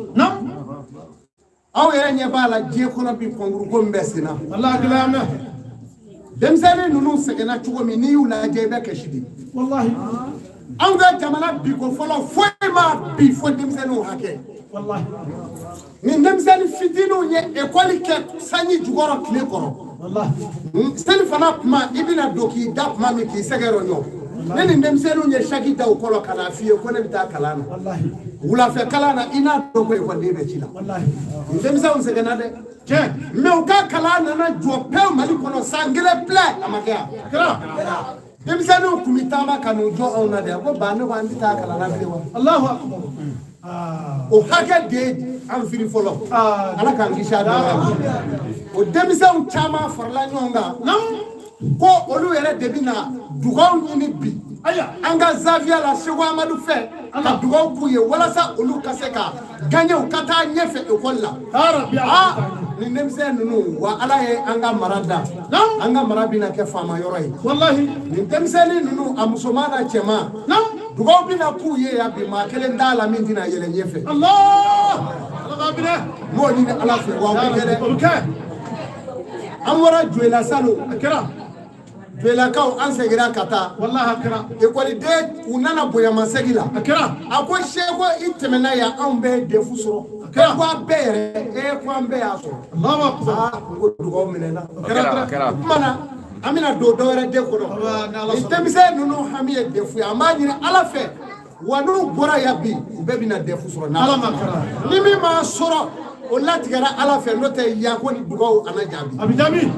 aw yɛrɛ ɲɛ b'a la diɲɛ kɔnɔ bi kɔnkuru ko min bɛ sen na denmisɛnnin ninnu sɛgɛnna cogo min n'i y'u lajɛ i bɛ kasi de anw ka jamana bi ko fɔlɔ foyi ma bi fo denmisɛnninw hakɛ ni denmisɛnnin fitininw ye ekɔli kɛ sanji jukɔrɔ tile kɔrɔ seli fana kuma i bɛna don k'i da kuma min k'i sɛgɛrɛ ɲɔ ne ni denmisɛnninw ye saki da u kɔrɔ ka na f'i ye ko ne bɛ taa kalan na wulafɛ kalan na i n'a dɔn ko ekɔliden bɛ ci la ni denmisɛnw sɛgɛnna dɛ mɛ u ka kalan nana jɔ pewu Mali kɔnɔ san kelen pilɛ a ma kɛ yan denmisɛnninw tun bɛ taama ka n'u jɔ anw na dɛ ko ba ne ko an tɛ taa kalan na bilen wa o hakɛ de ye an firi fɔlɔ ala k'an kisi a dɔn o denmisɛnw caman farala ɲɔgɔn kan ko olu yɛrɛ de bɛ na dugaw ɲini bi an ka Zawiya la Seko Amadou fɛ ka dugaw k'u ye walasa olu ka se ka gaɲɛw ka taa ɲɛfɛ ekɔli la ni denmisɛn ninnu wa ala ye an ka mara da an ka mara bɛna kɛ faama yɔrɔ ye ni denmisɛnnin ninnu a musoman n'a cɛman dugaw bɛna k'u ye yan bi maa kelen t'a la min tɛna yɛlɛ ɲɛfɛ m'o ɲini ala fɛ wa o bɛ kɛ dɛ an bɔra Joyila Salo Joyilakaw an seginna ka taa ekɔliden u nana bonyamasegin la a ko Seko i tɛmɛna yan anw bɛɛ defu sɔrɔ ko a bɛɛ yɛrɛ ko an bɛɛ y'a sɔrɔ ko dugaw minɛna o kumana an bɛna don dɔwɛrɛ den kɔnɔ ni denmisɛn ninnu hami ye defu ye an b'a ɲini ala fɛ wa n'u bɔra yan bi u bɛɛ bɛna defu sɔrɔ ni min m'a sɔrɔ o latigɛra ala fɛ n'o tɛ yan ko ni dugaw ana jaabi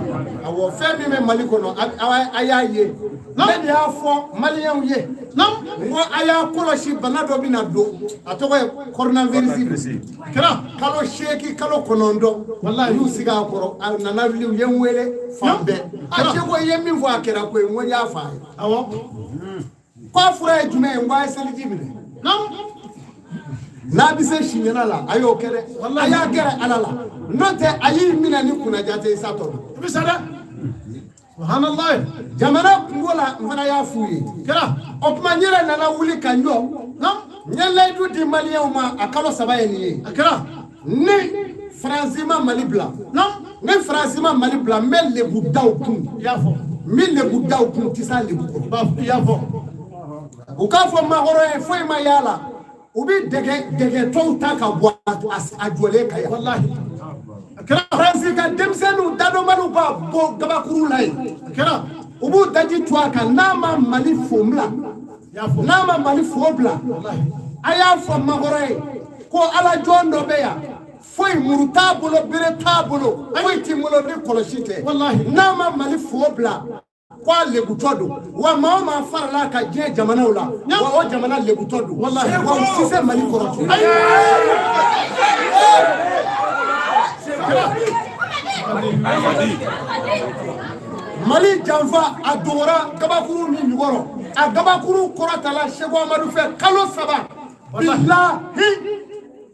awɔ fɛn min bɛ Mali kɔnɔ a y'a ye ne de y'a fɔ maliyɛnw ye n ko a y'a kɔlɔsi bana dɔ bɛna don a tɔgɔ ye coronavirus kalo 8 kalo 9 y'u sigi a kɔrɔ a nana wuli u ye n wele fan bɛɛ a Seko i ye min fɔ a kɛra ko ye n ko n y'a fɔ a ye k'a fura ye jumɛn ye n ko a ye seliji minɛ n'a bɛ se siɲɛna la a y'o kɛ dɛ a y'a gɛrɛ ala la n'o tɛ a y'i minɛ ni kunnaja tɛ sa tɔ i bɛ sa dɛ jamana kungo la n fana y'a f'u ye o tuma n yɛrɛ nana wuli ka jɔ n ye layidu di maliyɛnw ma a kalo 3 ye nin ye ni Faransi ma Mali bila ni Faransi ma Mali bila n bɛ lebu daw kun n bɛ lebu daw kun tɛ sa lebu kɔrɔ u k'a fɔ maakɔrɔ ye foyi ma y'a la u bɛ dɛgɛ tɔw ta ka bɔ a jɔlen ka yan Faransi ka denmisɛnninw dadɔnbaliw b'a bɔ gabakuru la yen u b'u daji to a kan n'a ma Mali fo bila n'a ma Mali fo bila a y'a fɔ maakɔrɔ ye ko ala jɔn dɔ bɛ yan foyi muru t'a bolo bere t'a bolo foyi t'i bolo ni kɔlɔsi tɛ n'a ma Mali fo bila ko a lebutɔ don wa maa o maa farala ka diɲɛ jamanaw la wa o jamana lebutɔ don wa u si se Mali kɔrɔ tun Mali janfa a dogora gabakuru min jukɔrɔ a gabakuru kɔrɔtala Seko Amadou fɛ kalo 3 bilahi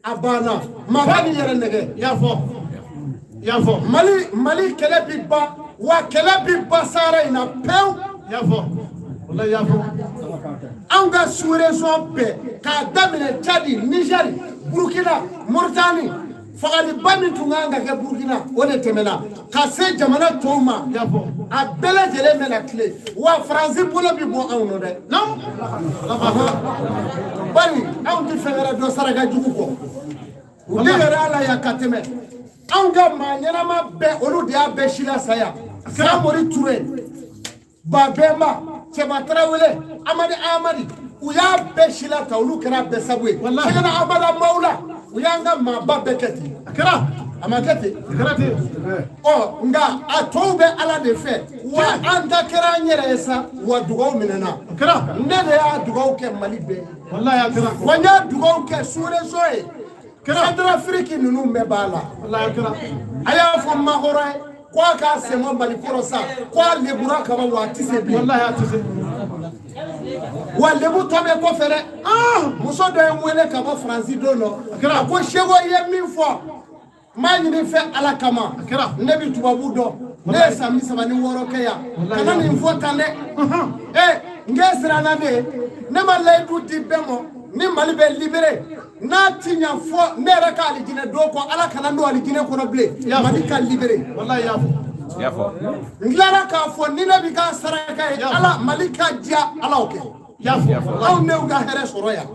a banna maa ka ni yɛrɛ nɛgɛ y'a fɔ Mali kɛlɛ bi ban wa kɛlɛ bi ban Sahara in na pewu y'a fɔ anw ka sous-région bɛɛ k'a daminɛ Tchadi Niger Burkina Mauritanie fagaliba min tun kan ka kɛ Burkina o de tɛmɛna ka se jamana tɔw ma a bɛɛ lajɛlen bɛna tile wa Faransi bolo bi bɔ anw nɔ dɛ bari anw tɛ fɛn wɛrɛ dɔn saraka jugu kɔ u de yɛrɛ ala ya ka tɛmɛ anw ka maa ɲɛnama bɛɛ olu de y'a bɛɛ sila saya Samori Ture Babemba Cɛba Tarawele Amadi u y'a bɛɛ sila ta olu kɛra bɛɛ sabu ye sɛgɛnna Amadou Mawula u y'an ka maaba bɛɛ kɛ ten a ma kɛ ten nka a tɔw bɛ ala de fɛ wa an ta kɛra an yɛrɛ ye sa wa dugaw minɛna ne de y'a dugaw kɛ Mali bɛɛ wa n y'a dugaw kɛ sous-région ye Centrafrique ninnu bɛɛ b'a la a y'a fɔ maakɔrɔ ye ko a k'a sɛmɔ Mali kɔrɔ sa ko a lebura kaban wa a tɛ se bilen wa lebu tɔ bɛ kɔfɛ dɛ muso dɔ ye n wele ka bɔ Faransi don dɔ a ko Seko i ye min fɔ n b'a ɲini fɛ ala kama ne bɛ tubabu dɔn ne ye san 36 kɛ yan kana nin fɔ tan dɛ n kɛ siranna de ne ma layidu di bɛɛ ma ni mali bɛ libéré n'a ti ɲa fɔ ne yɛrɛ ka alijinɛ don kɔ ala kana don alijinɛ kɔnɔ bilen mali ka libéré wallahi y'a fɔ n tilara k'a fɔ ni ne bɛ k'a saraka ye ala mali ka diya ala o kɛ aw n'u ka hɛrɛ sɔrɔ yan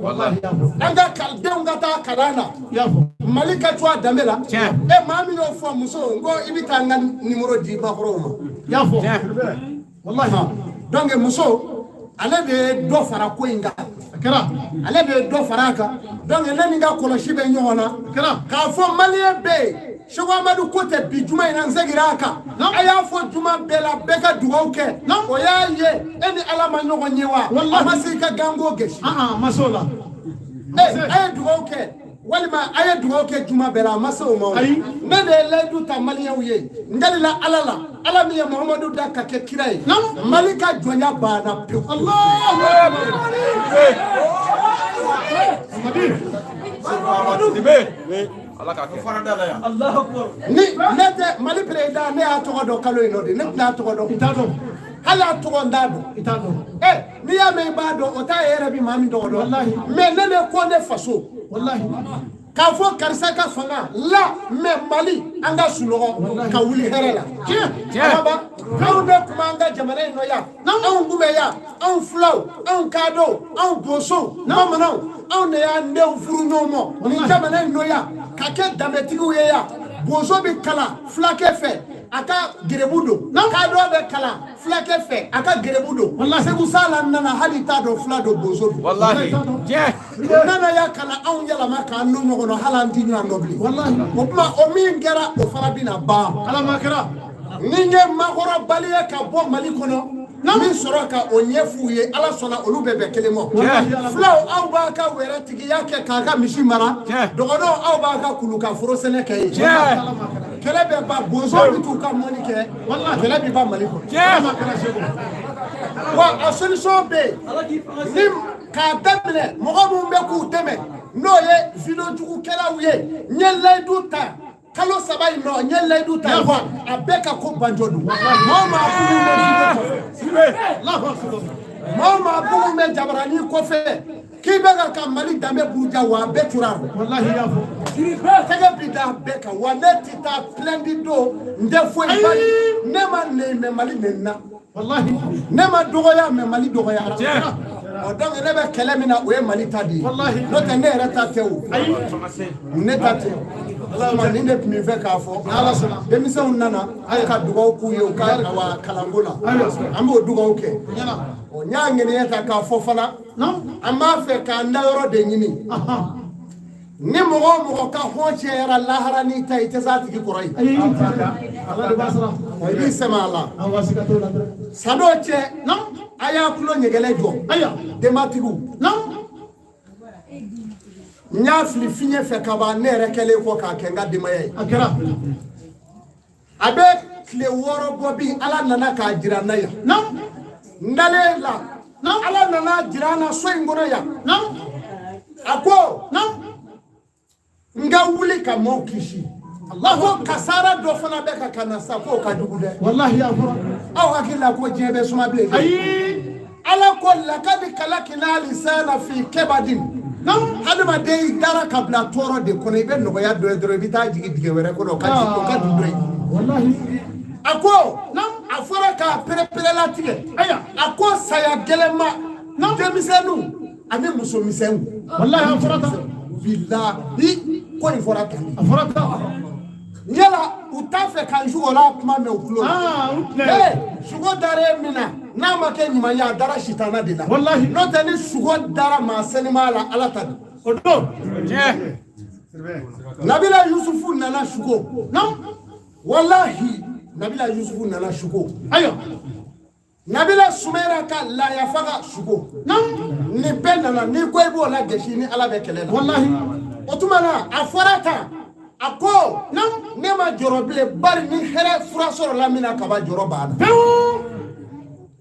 an ka denw ka taa kalan na mali ka to a danbe la maa min y'o fɔ muso n ko i bɛ taa n ka numéro di bakɔrɔw ma y'a fɔ wallahi donc muso ale de ye dɔ fara ko in kan ale de ye dɔ fara a kan donc ne ni n ka kɔlɔsi bɛ ɲɔgɔn na k'a fɔ maliyɛn bɛɛ ye Cheiko Amadou ko tɛ bi juma in na n seginna a kan a y'a fɔ juma bɛɛ la bɛɛ ka dugawu kɛ o y'a ye e ni ala ma ɲɔgɔn ye wa a ma se i ka gango gɛsi ma se o la a ye dugawu kɛ walima a ye dugawu kɛ juma bɛɛ la a ma se o ma ne de ye layidu ta maliyɛnw ye n dalila ala la ala min ye Muhamadu da ka kɛ kira ye mali ka jɔnya banna pewu ni ne tɛ mali président ne y'a tɔgɔ dɔn kalo in nɔ de ne tɛna tɔgɔ dɔn hali a tɔgɔ n t'a dɔn n'i y'a mɛn i b'a dɔn o t'a ye yɛrɛ bi maa min tɔgɔ dɔn mais ne de ko ne faso k'a fɔ karisa ka fanga la mais mali an ka sunɔgɔ ka wuli hɛrɛ la araba anw bɛ kuma an ka jamana in nɔ yan anw kun bɛ yan anw filaw anw kadɔw anw bosow bamananw anw de y'an denw furu ɲɔgɔn ma nin jamana in nɔ yan ka kɛ danbetigiw ye yan bozo bɛ kalan fulakɛ fɛ a ka gerebu don kadɔ bɛ kalan fulakɛ fɛ a ka gerebu don segu sala nana hali t'a dɔn fula don bozo don nana y'a kalan anw yɛlɛma k'an nu ɲɔgɔn na hali an ti ɲɔgɔn dɔn bilen o tuma o min kɛra o fana bɛna ban ala ma kɛra ni n ye makɔrɔbali ye ka bɔ mali kɔnɔ min sɔrɔ ka o ɲɛf'u ye ala sɔnna olu bɛɛ bɛ kelen ma fulaw aw b'a ka wɛrɛ tigiya kɛ k'a ka misi mara dɔgɔnɔw aw b'a ka kuluka foro sɛnɛ kɛ ye kɛlɛ bɛ ban bozow bɛ t'u ka mɔni kɛ kɛlɛ bɛ ban mali kɔnɔ wa a solution bɛ yen ni k'a daminɛ mɔgɔ minnu bɛ k'u dɛmɛ n'o ye vidéojugukɛlaw ye n ye layidu ta kalo 3 in nɔ n ye layidu ta a bɛɛ ka ko banjo don maa maa bugu bɛ jabarani kɔfɛ k'i bɛ ka mali danbe buruja wa a bɛɛ tura tɛgɛ bi da bɛɛ kan wa ne ti taa plainte don n tɛ foyi ba ne ma nɛn mɛ mali nɛnina ne ma dɔgɔya mɛ mali dɔgɔyara donc ne bɛ kɛlɛ min na o ye mali ta de ye n'o tɛ ne yɛrɛ ta tɛ o ne ta tɛ nin de tun bɛ fɛ k'a fɔ denmisɛnw nana an ka dugawu k'u ye u ka kalanko la an b'o dugawu kɛ n y'a ŋɛniɲɛ ta k'a fɔ fana an b'a fɛ k'an da yɔrɔ de ɲini ni mɔgɔ o mɔgɔ ka hɔn cɛyara lahara n'i ta i tɛ se a tigi kɔrɔ ye i b'i sɛmɛ a la san'o cɛ a y'a tulo ɲɛgɛlɛ jɔ denbatigiw n y'a fili fiɲɛ fɛ ka ban ne yɛrɛ kɛlen kɔ k'a kɛ n ka denbaya ye a bɛ tile 6 bɔ bi ala nana k'a jira n na yan n dalen la ala nana jira n na so in kɔnɔ yan a ko n ka wuli ka maaw kisi a ko kasara dɔ fana bɛ ka kana sa k'o ka jugu dɛ aw hakili la ko diɲɛ bɛ suma bilen ala ko lakadi kalakina lisana fi kebadin hadamaden dara ka bila tɔɔrɔ de kɔnɔ i bɛ nɔgɔya dɔ ye dɔrɔn i bɛ taa jigin dingɛ wɛrɛ kɔnɔ o ka di dɔ ye a ko a fɔra k'a perepere latigɛ a ko saya gɛlɛnma denmisɛnninw ani musomisɛnw bilahi ko in fɔra tan yala u t'a fɛ ka sugola kuma mɛn u tulo sugo dara e min na n'a ma kɛ ɲuman ye a dara sitana de la n'o tɛ ni sugo dara maa sɛnɛma la ala ta o don nabila yusufu nana sugo walahi nabila yusufu nana sugo nabila sumera ka layafa ka sugo ni bɛɛ nana ni ko i b'o la gɛsi ni ala bɛ kɛlɛ la o tuma na a fɔra tan a ko ne ma jɔrɔ bilen bari ni hɛrɛ fura sɔrɔ la min na kaba jɔrɔ banna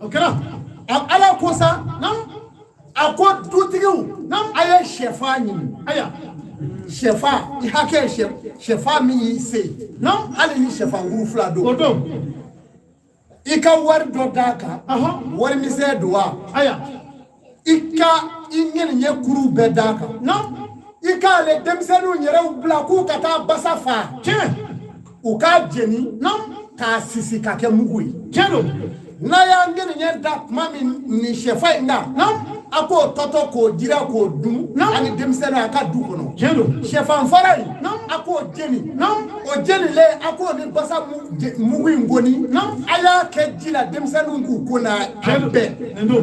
o kɛra ala ko sa a ko dutigiw a ye sɛfan ɲini sɛfan i hakɛ ye sɛfan min y'i se hali ni sɛfankuru 2 don o don i ka wari dɔ d'a kan wari misɛn don wa i ka ingene nye kuru bedaka non ikale demsenu nyere ubla ku kata basafa uka jeni non ka sisi ka ke mugui kero na ya ngene nye da mami ni shefa inga non ako toto ko jira ko dum ani demsenu aka du kono kero shefa mfarai non ako jeni non o jeni le ako ni basa mugui ngoni non aya ke jila demsenu ku kona ambe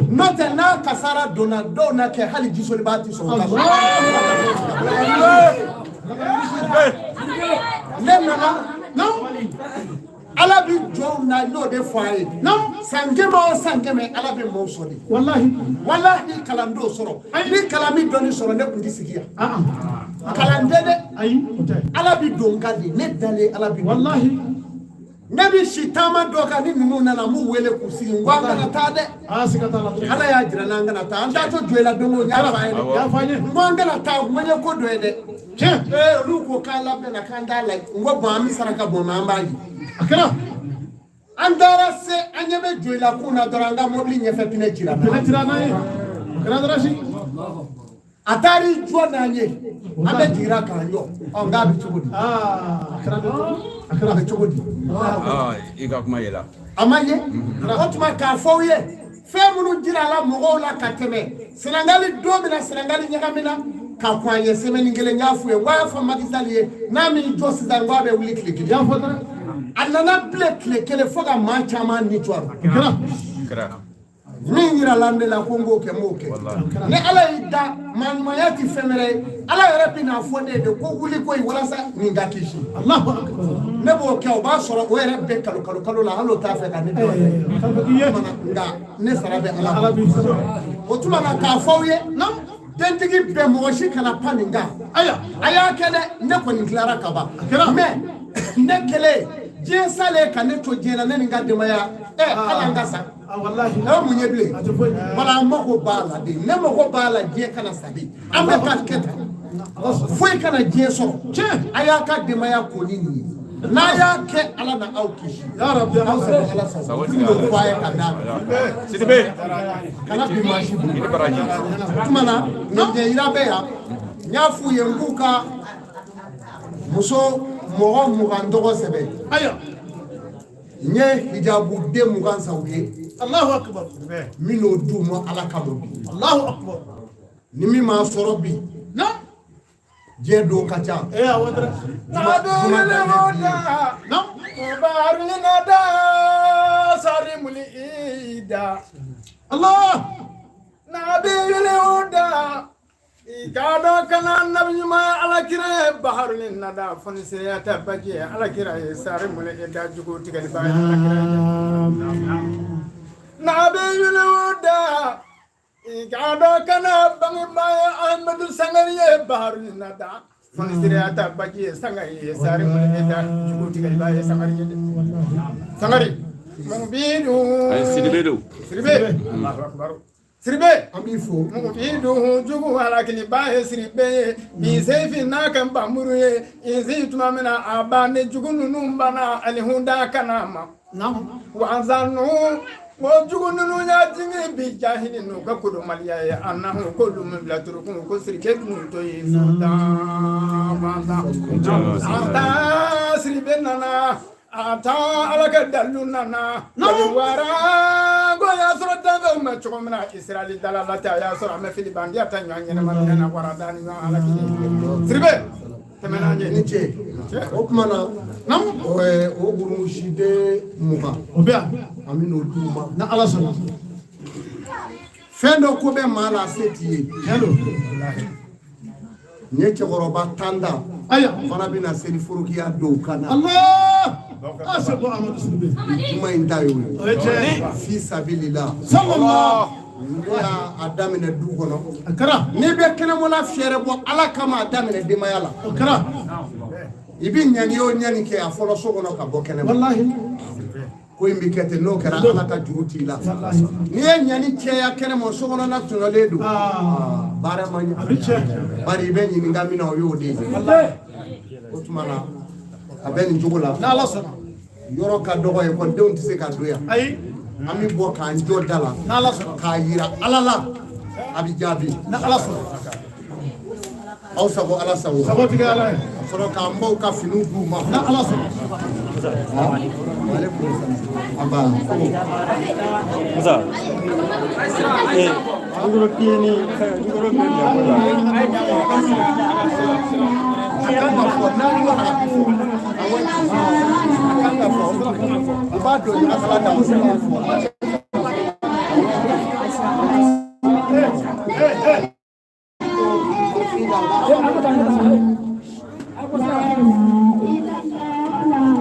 note na kasara dona ke hali jisoli bati so non ala bi jo na no de foye non sangeme ala bi mo sodi wallahi kalando soro ni kalami doni soro ne kundi sigia kalande de ala bi dongadi ne dale ala bi wallahi nabi shitama doka ni nuna na mu wele kusi ngwanga na tade sikata la ala ya jira nanga na ta anda to joela dongo ya fanye ngwanga na ta mwenye ko doede ruko kala be na kanda la ngwa ami saraka bo mambaji akara andara se anyebe joela kuna doranga mobli nyefe pine jira na akara darashi atari jona nye abe jira kanyo onga bitugudi akara bitugudi iga kuma yela amaye otuma ka fowye femunu jira la mogo la kateme Senegali domina Senegali nyagamina ka kwanye semeni ngele nyafu ye wa fa magizali nami josi za ngwabe uliklik ya fodra anana plekle kele foga manchama ni twaro kra Mingira lande la Congo ke moke ne ala ida manmayati femere ala repina fonde de ko wuli ko wala sa ni ngakishi Allahu akbar ne bo ke o ba soro o rebe kalo la halo ta fe ka ne do nga ne sarabe ala o tuma na ka fawye nam tentigi be mo shi kana paninga aya kele ne ko ni clara kaba mais ne kele je sale ka ne to jena ne nga de maya ala ngasa wallahi na munye ble wala mako bala de ne mako bala je kana sabi ambe ka keta foi kana je so aya ka de maya ko nini na ya ke ala na aukishi ya rabbi ala sawati ko faye kada Sidibé kana bi mashi ni baraji tumana nje irabe ya nyafu yenguka muso mogo mugandogo sebe aya nye hijabu de mugan sauke Allahu akbar mino dumo ala kamubi Allahu akbar nimi ma sorobi na je do kacha awadra nado le moda na baru nada sarimuli ida Allah nabi le oda ikado kana nabiyuma ala kire baharul nada fonse tabaji ala kire sarimuli ida jugo tigali ba ala kire nabiyul huda ikado kana bangi maya Amadou sangariye baharul nada fonse tabaji sangariye sarimuli ida jugo tigali ba sangari mbidu Sidibé Allahu akbar Sidibé amifo mbidu jugu halakini bae Sidibé bisefi nakam bamuruye izi tumamena abane jugu nunumbana alihunda kanama nam wazanu mojugu nunu ya jingi bijahini nuka kudu malia ya anahu kudu mbila turukunu kusirike nuto yifuta ata Sidibé nana ata alaka daluna na wara go ya sura tanga ma chomna Israeli dalalata ya sura ma fili bandi ata nyanya ma na wara dani na alaki Sidibé temena nje okmana nam o guru shide muka obia amino duma na ala sona fendo ko be mala setiye hello nyeke goroba tanda aya fana bina seni furuki ya do kana Allah asabo Amadou Sidibé kuma indayo fi sabilillah sallallahu ya adamine du kono akara ni be kene mo la fiere bo ala kama adamine de mayala akara ibi nyani yo nyani ke afolo so kono ka bo kene wallahi ko imbi kete no kara ala ka juruti la ni nyani ke ya kene mo so kono na tunale du bare manya bari be ni ngamina o yo de wallahi o tumana abeni jugula na la sana yoro ka dogo e kon deunti se ka doya ay ami bo ka njo dala na la sana ka yira alala abi jaabi na ala sɔrɔ aw sago ala sago sago tigɛ ala ye sɔrɔ k'an baw ka finiw d'u ma na ala sɔrɔ aba Musa ngoro kini ngoro menya kan ka fɔ n'a yi wara ka fɔ awɔ kan ka fɔ u b'a don ɲaga sala da o se ka fɔ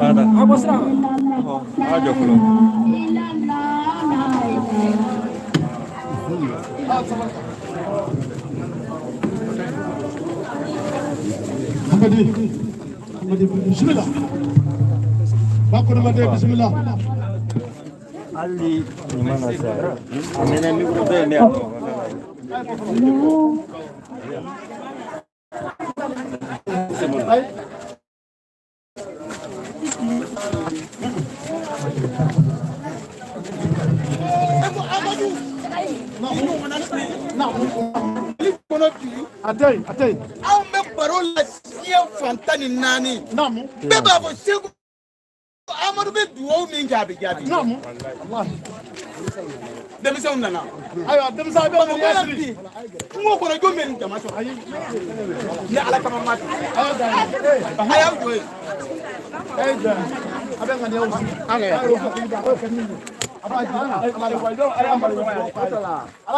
ada apa sih aja kalau Amadi bismillah bakko ma de bismillah ali gimana saya amena ni udah ini atay aw bɛ baro la diɲɛ fantan ni naani namu bɛɛ b'a fɔ segu amadu bɛ duwawu min kɛ a bɛ jaabi namu denmisɛnw nana ayiwa denmisɛn bɛ mun bamakɔ yasiri bi kungo kɔnɔ jɔn bɛ nin jama sɔrɔ ni ala kama ma ten a y'aw jɔ yen a bɛ ŋaniya wusu a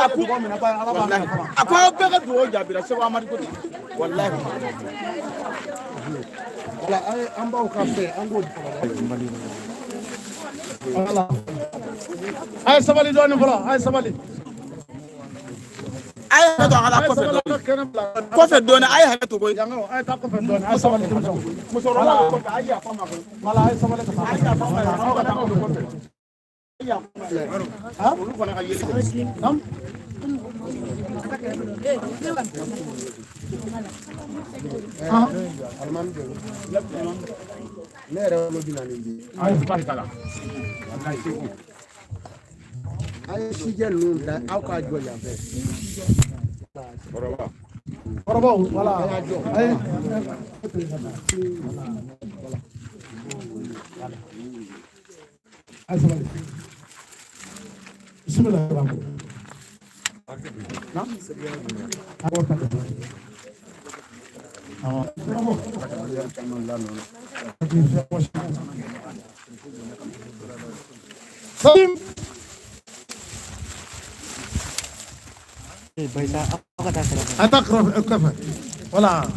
ko aw bɛɛ ka duwawu jaabira segu amadu ko ten walahi wala an b'aw ka fɛ an k'o a ye sabali dɔɔnin fɔlɔ a ye sabali a ye hakɛ to an ka taa kɔfɛ dɔɔnin kɔfɛ dɔɔnin a ye hakɛ to koyi a ye taa kɔfɛ dɔɔnin a ye sabali denmisɛnw musokɔrɔba ka kɔfɛ a ye yafa n ma koyi wala a ye sabali ka taa a ye yafa n ma yɛrɛ aw ka taa kɔfɛ olu fana ka yeli nam ne yɛrɛ wolo bi naani bi a ye sabali kala a ye sijɛ ninnu bila aw k'a jɔ yan fɛ kɔrɔbaw wala a ye sabali bismillah Salim أتقرأ كفى ولا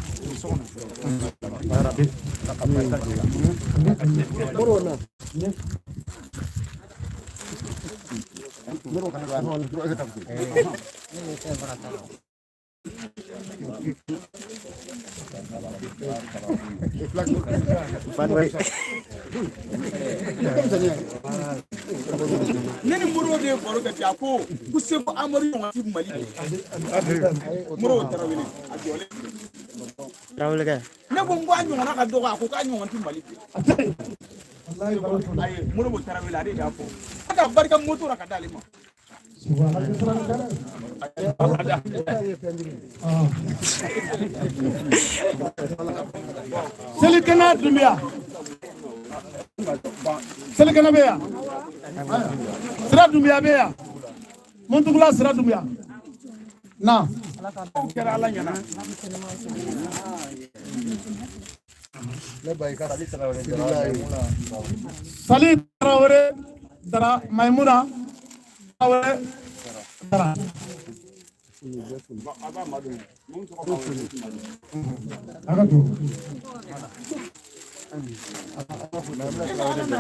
Nini muro de baro ka tia ko kusebo amori on ti mali muro tarawele a jole tarawele ka ne ko ngwa nyon na ka dogo ko ka nyon ti mali wallahi ay muro tarawele ade da ko aka barka moto ra ka dali ma Selikana dumbia Selikana beya Sira dumbia beya Montugula sira dumbia na kera ala nyana Sali Traore dara Maimuna Traore dara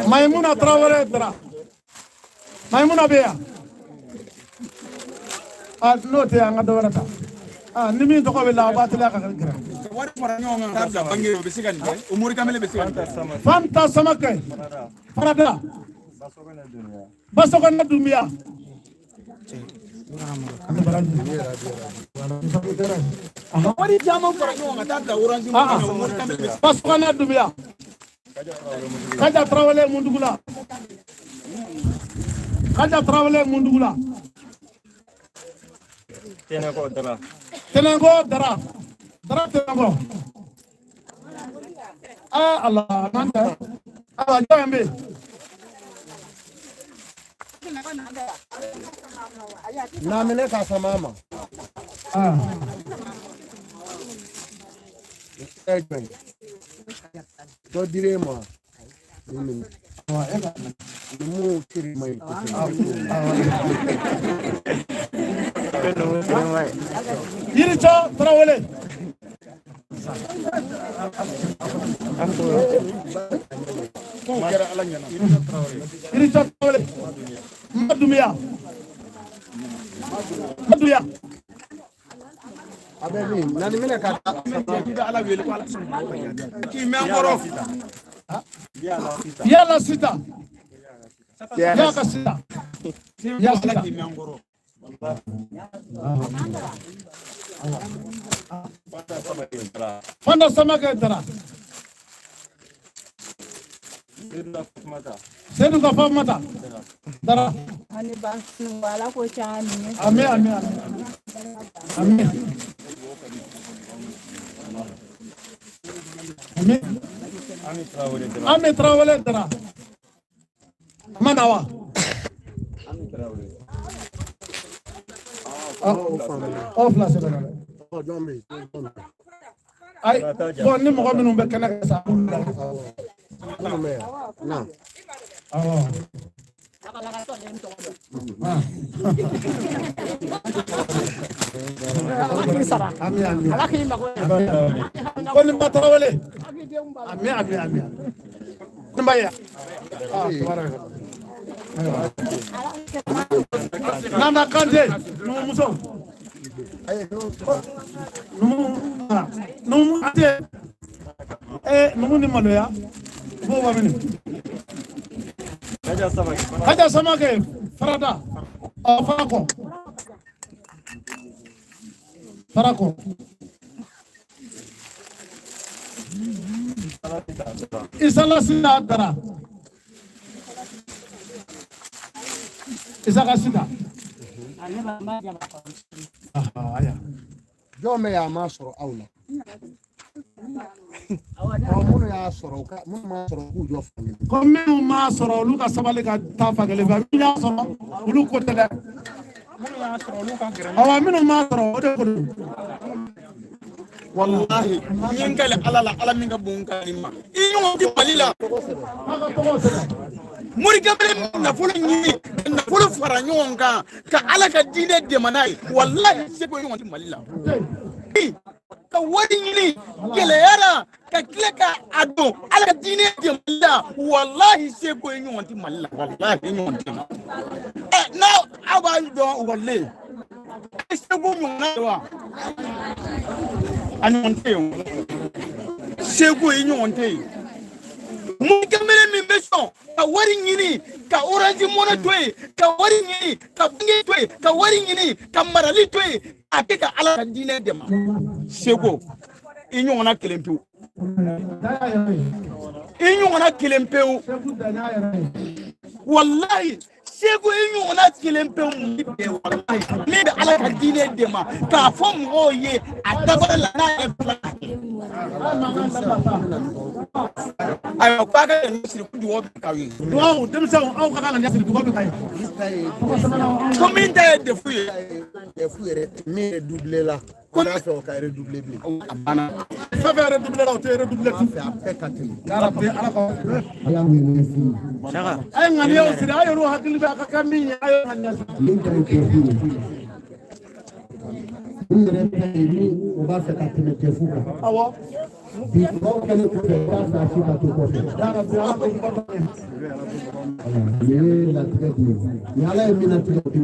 Maimuna Traore dara Maimuna beya no te anga do rata nimi to ko bela batila ka gira wari fara nyon ta da bangiro be sigan de umuri kamele be sigan fanta samake farada basokana dumbia wari jama fara nyon ta da orange umuri kamele be basokana dumbia kaja Traore mundugula Tenengo dara. Tenengo dara. Dara tenengo. Ah Allah, nanda. Ah, jambe. Namene kasa mama. Ah. Do dire moi. Mu tiri mai. Yiri cho Traoré. Yiri cho Traoré. Madumiya. Maduya. Abeli, nani mene kata. Ki mengoro. Yala sita. Yaka sita. Yala sita. Ki mengoro. Fanda sama ke dara. Sedu ka famata. Dara. Ani basu wala ko chani. Amin amin amin. Amin. Amin. Amin Traoré dara. Manawa. Off la semaine. Oh, jambe. Ay, bon ni mo ko minum be kana sa. Na. Ah. Amin amin. Ko ni Traoré. Amin amin amin. Mbaya. Ah, tabaraka. Nana Kante, muso. Numu ate. Numu ni maloya. Bo wa mini. Kaja samake. Farada. Farako. Farako. Isala sida dara. Isaka sida. Aya. Jome ya masoro aula. Munu ya soro ka munu masoro ku jo family. Comme masoro luka sabale ka tafa gele ba mi ya soro ulu ko tele. Munu ya soro luka gere. Awa minu masoro ode ko. Wallahi, nyengale ala minga bunga lima. Inyo di malila. Muri gamre na fulu nyi na fulu fara nyonga ka ala ka dine de manai. Wallahi sego inyo di malila. Ka wadi nyini gele yara ka kleka ado ala ka dine de malila. Wallahi sego inyo di malila. Wallahi inyo di. Now aba do wallahi. Sego nyonga wa. Anonte sego inyonte mun kamere min beso ka wari nyini ka orange mono toy ka wari nyini ka binge toy ka wari nyini ka marali toy ate ka ala ka dine dema sego inyona kelempu inyona kelempu wallahi sego inyona kelempu wallahi ne da ala ka dine dema ka fom oye adabara la na ayo paga ni siri ku diwo kawi Wow, dem sa au ka kana nyasiri ko be kai. combien de fouilles mais doubler là. On a fait au carré doubler blé. bana Fa faire doubler la terre doubler tout. Après 4 000. Ya rabbi ala ko. Aya mu ne fi. Ay ngani yo sira ayo ru hakili ba ka kambi ayo ngani. Min ta ke fi. Ni re o ba fait 4 000 ke fuka. Awo. Bi ko kele ko fe ba sa shi ka to ko. Ya rabbi ala ko. Ye la traite. Ni ala e mina traite.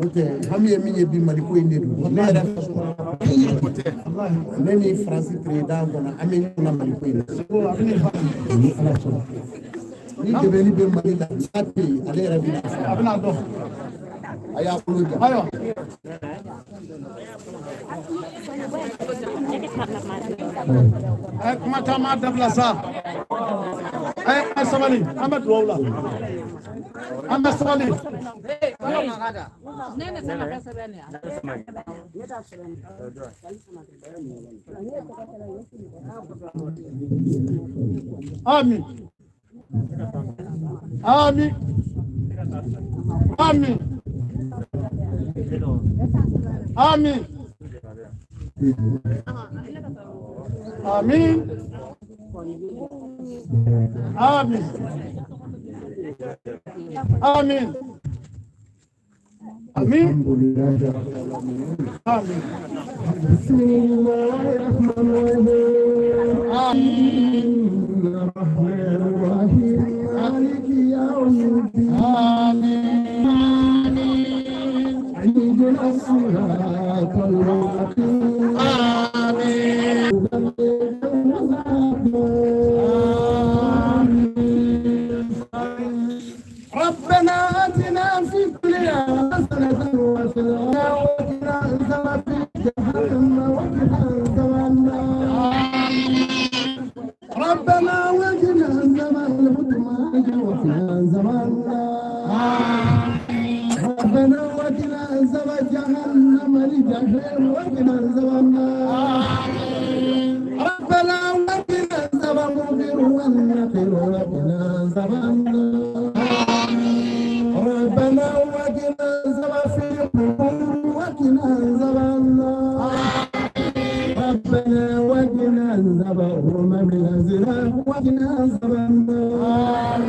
Ok, hami e minye bi mali ko inde du. Ne da so. Ne ni France président bona ameni na mali ko inde. Ni ala so. Ni de beni be mali la sati ale rabi. Abna do. Aya kuluja. Ayo. Ay mata ma dabla sa. Ay sabali an bɛ dugawu la an bɛ sabali amin amin amin amin amin amin amin amin amin ربنا آتنا في الدنيا حسنة وفي الآخرة حسنة وقنا عذاب النار ربنا وقنا عذاب الهدمات وقنا عذاب النار ربنا وقنا عذاب جهنم الجحيم وقنا عذاب النار ربنا وقنا عذاب المغفر والنقر وقنا عذاب النار ربنا وقنا عذاب في القبور وقنا عذاب النار ربنا وقنا عذاب أمم الأزرار وقنا عذاب النار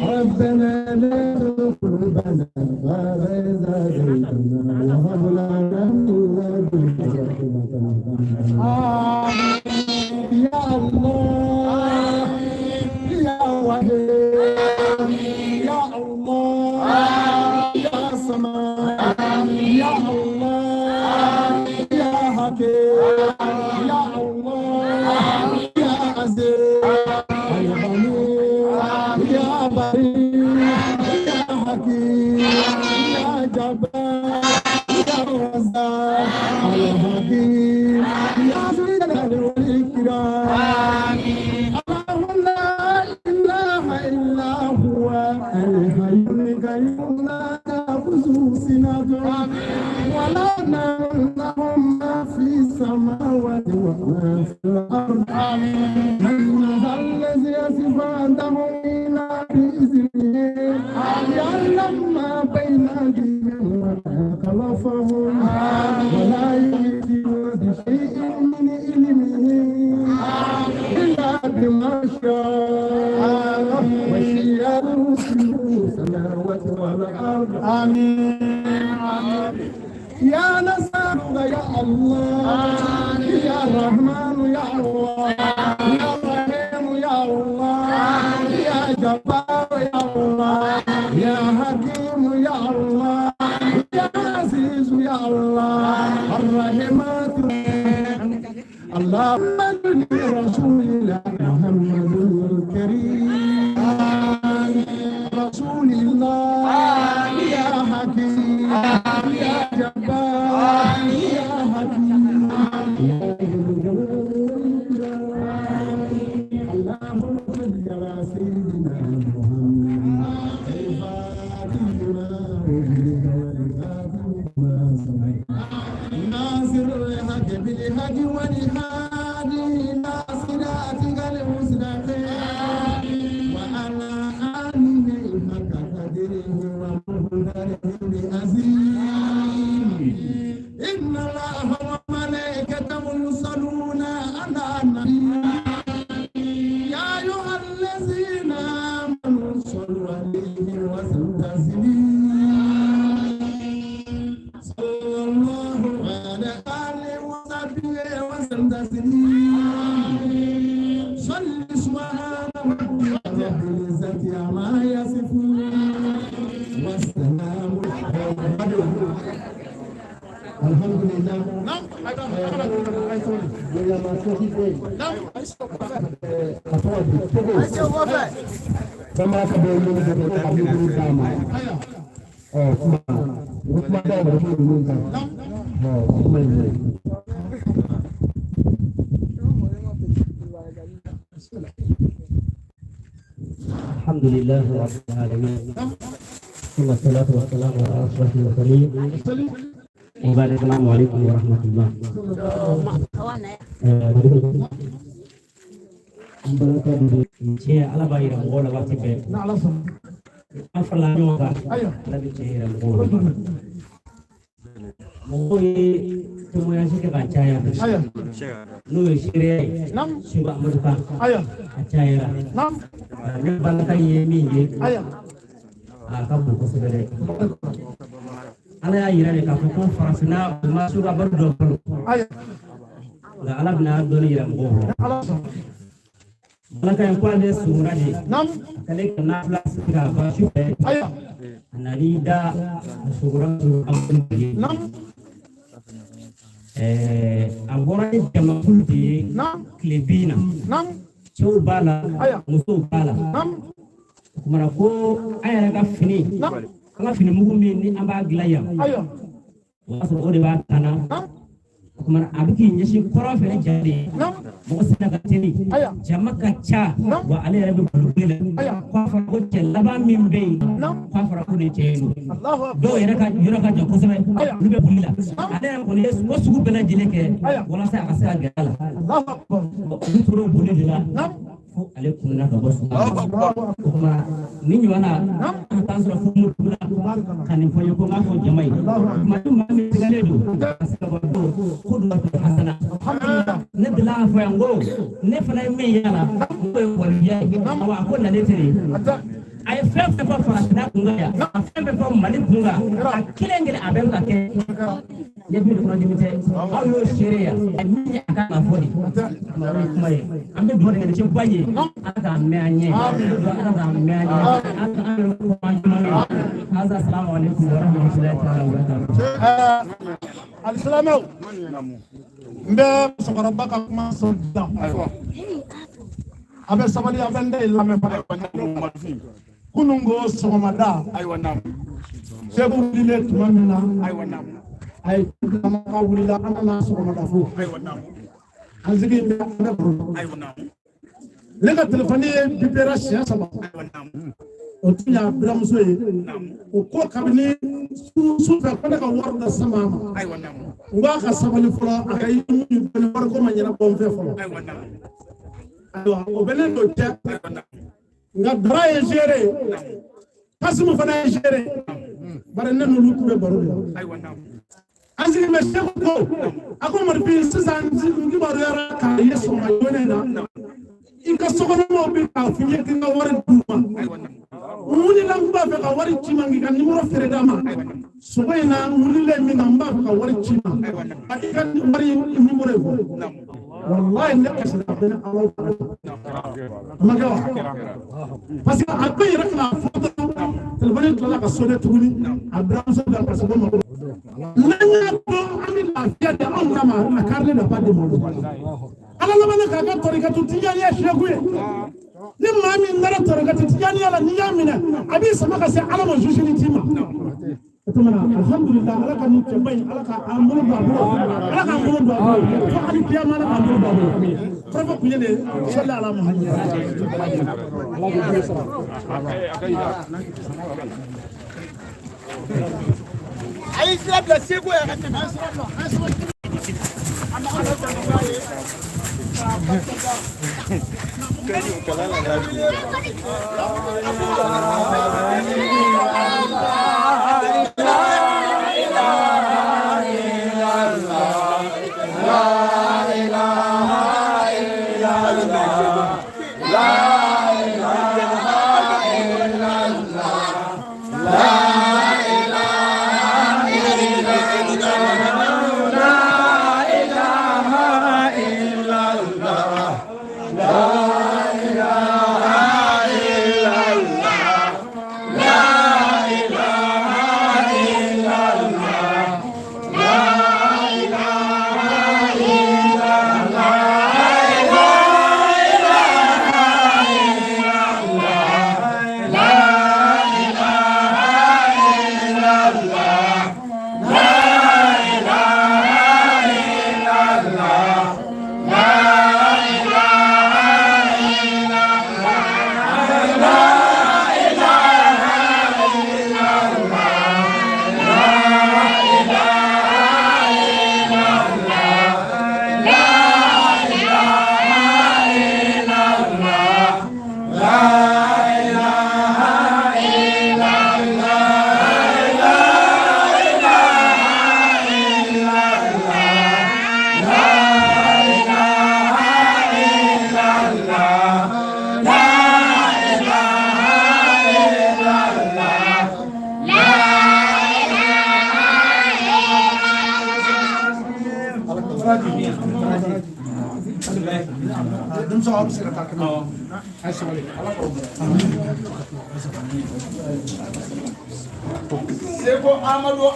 ربنا لا تزغ قلوبنا بعد إذ هديتنا وهب لنا من لدنك رحمة يا الله يا وهاب يا الله يا سماء يا الله يا حكيم يا الله يا عزيز يا غني يا بريء يا حكيم يا جبار يا رزاق يا حكيم يا ذو الجلال والإكرام الله لا إله إلا هو الحي القيوم لا تأخذه سنة ولا نوم ما في السماوات وما في الأرض من ذا الذي يصف عنده إلا بإذنه يعلم ما بين أيديهم وما خلفهم ولا يحيطون بشيء من علمه إلا بما شاء وسع كرسيه السماوات والأرض آمين يا نصر يا الله يا رحمن يا الله يا رحيم يا الله يا جبار يا الله يا حكيم يا الله يا عزيز يا الله الرحمات اللهم صل رسول الله محمد الكريم رسول الله يا حكيم يا جبار يا حكيم اللهم صل على سيدنا محمد ناصر الحق بالحق والهادي الى صراطك المستقيم وعلى آله حق قدره ومقداره العظيم إن الله وملائكته يصلون على النبي يا أيها الذين آمنوا صلوا عليه وسلموا تسليما صلى الله على آله وصحبه وسلم تسليما صل سبحان رب العزة عما يصفون والسلام الحمد لله. الحمد لله رب العالمين ثم الصلاة والسلام على أشرف المرسلين وبعد السلام عليكم ورحمة الله. Berkat dari ala bayar menggoda waktu be. Apa lagi orang? Lagi cahaya menggoda. Menggoda semua yang sih kacaya. Lu sihir. Coba mereka. Kacaya. Ni balakai yemi ye. Kamu kusudah. Ala ayah ni kamu farasna masuk abad dua puluh. Nggak ala benar doni yang menggoda. Malaka yang kuat dia sumuraji. Kali kena plus tiga baju be. Nalida sumurang ampun. Agora ni jama kulti. Klebina. Coba lah. Musuh bala. Kumara ko ayah nak fini. Kalau fini mugu ni ambag layam. Masuk ode batana. Kumara abiki nyesi kora fene jadi. Mosina katini. Jama kaca. Wa ale rabi bulubile. Kwa ko laba mimbe. Kwa ko ni chelu. Do yera ka joko sebe. Lube bulila. Ale ko ni mosugu bela jeleke. Wala sa asa gala. Allahu akbar. Turo bulila. Ale kunna ka bosu. Kuma ni wana tansura fumu bula. Kani foyo ko ngafo jamai. Matu mami galedu. Asaba ko do hasana. Alhamdulillah. Ne bila fo yango. Ne fana me yana. Ko waliya. Awa ko na leteri. Ay fefe fa farasna kunga. Fefe fa mali kunga. Akilengele abenga ke. Yebi ko ndimite. Ayo sheria. Ni aka afodi. Kuma ambe bodi ngene chimbaye. Aka meanye. Aka meanye. Aka alo. Assalamu alaikum warahmatullahi wabarakatuh. Al-salamu. Mbe sokoro baka kuma sonda. Abe sabali abende ilame pare kunungo sogomada sebu dile tumamina ay kama ka wulila amana sogomada fu azigi mbe ngabru lega telefoni bipera sia sama o tinya bramuso yi o ko kabini su fa kana ka warda sama ngwa ka sabali folo akay ni war ko manyana ko fe folo o benen do te nga dra e géré kasimu fana e géré bare nanu lu kube baro azini me Cheiko ako marbi sisan ngi baro yara ka yeso ma yonena inka sokono mo bi ka finye kinga wari duma wuli lamba fe ka wari chima ngi kan numero fere dama sokoyna wuli le mi namba ka wari chima akika wari numero ko wallahi ne kasna bena Allah magawa parce que après rakna foto telefone tla ka sone tuguni abraham so da kaso mo nanya ko ami la fiya de Allah ma akarle da pas de mo ala la bana ka torika tutijani ya shekuye ni mami ndara torika tutijani ala ni yamina abi sama ka se ala mo jushini tima tumana alhamdulillah ala ka ni tembay ala ka amulu babu ala ka amulu babu fa ali kiyama ala ka amulu babu profa kunyene sallallahu ala muhammad ay islam la sego ya katema Seko Amadou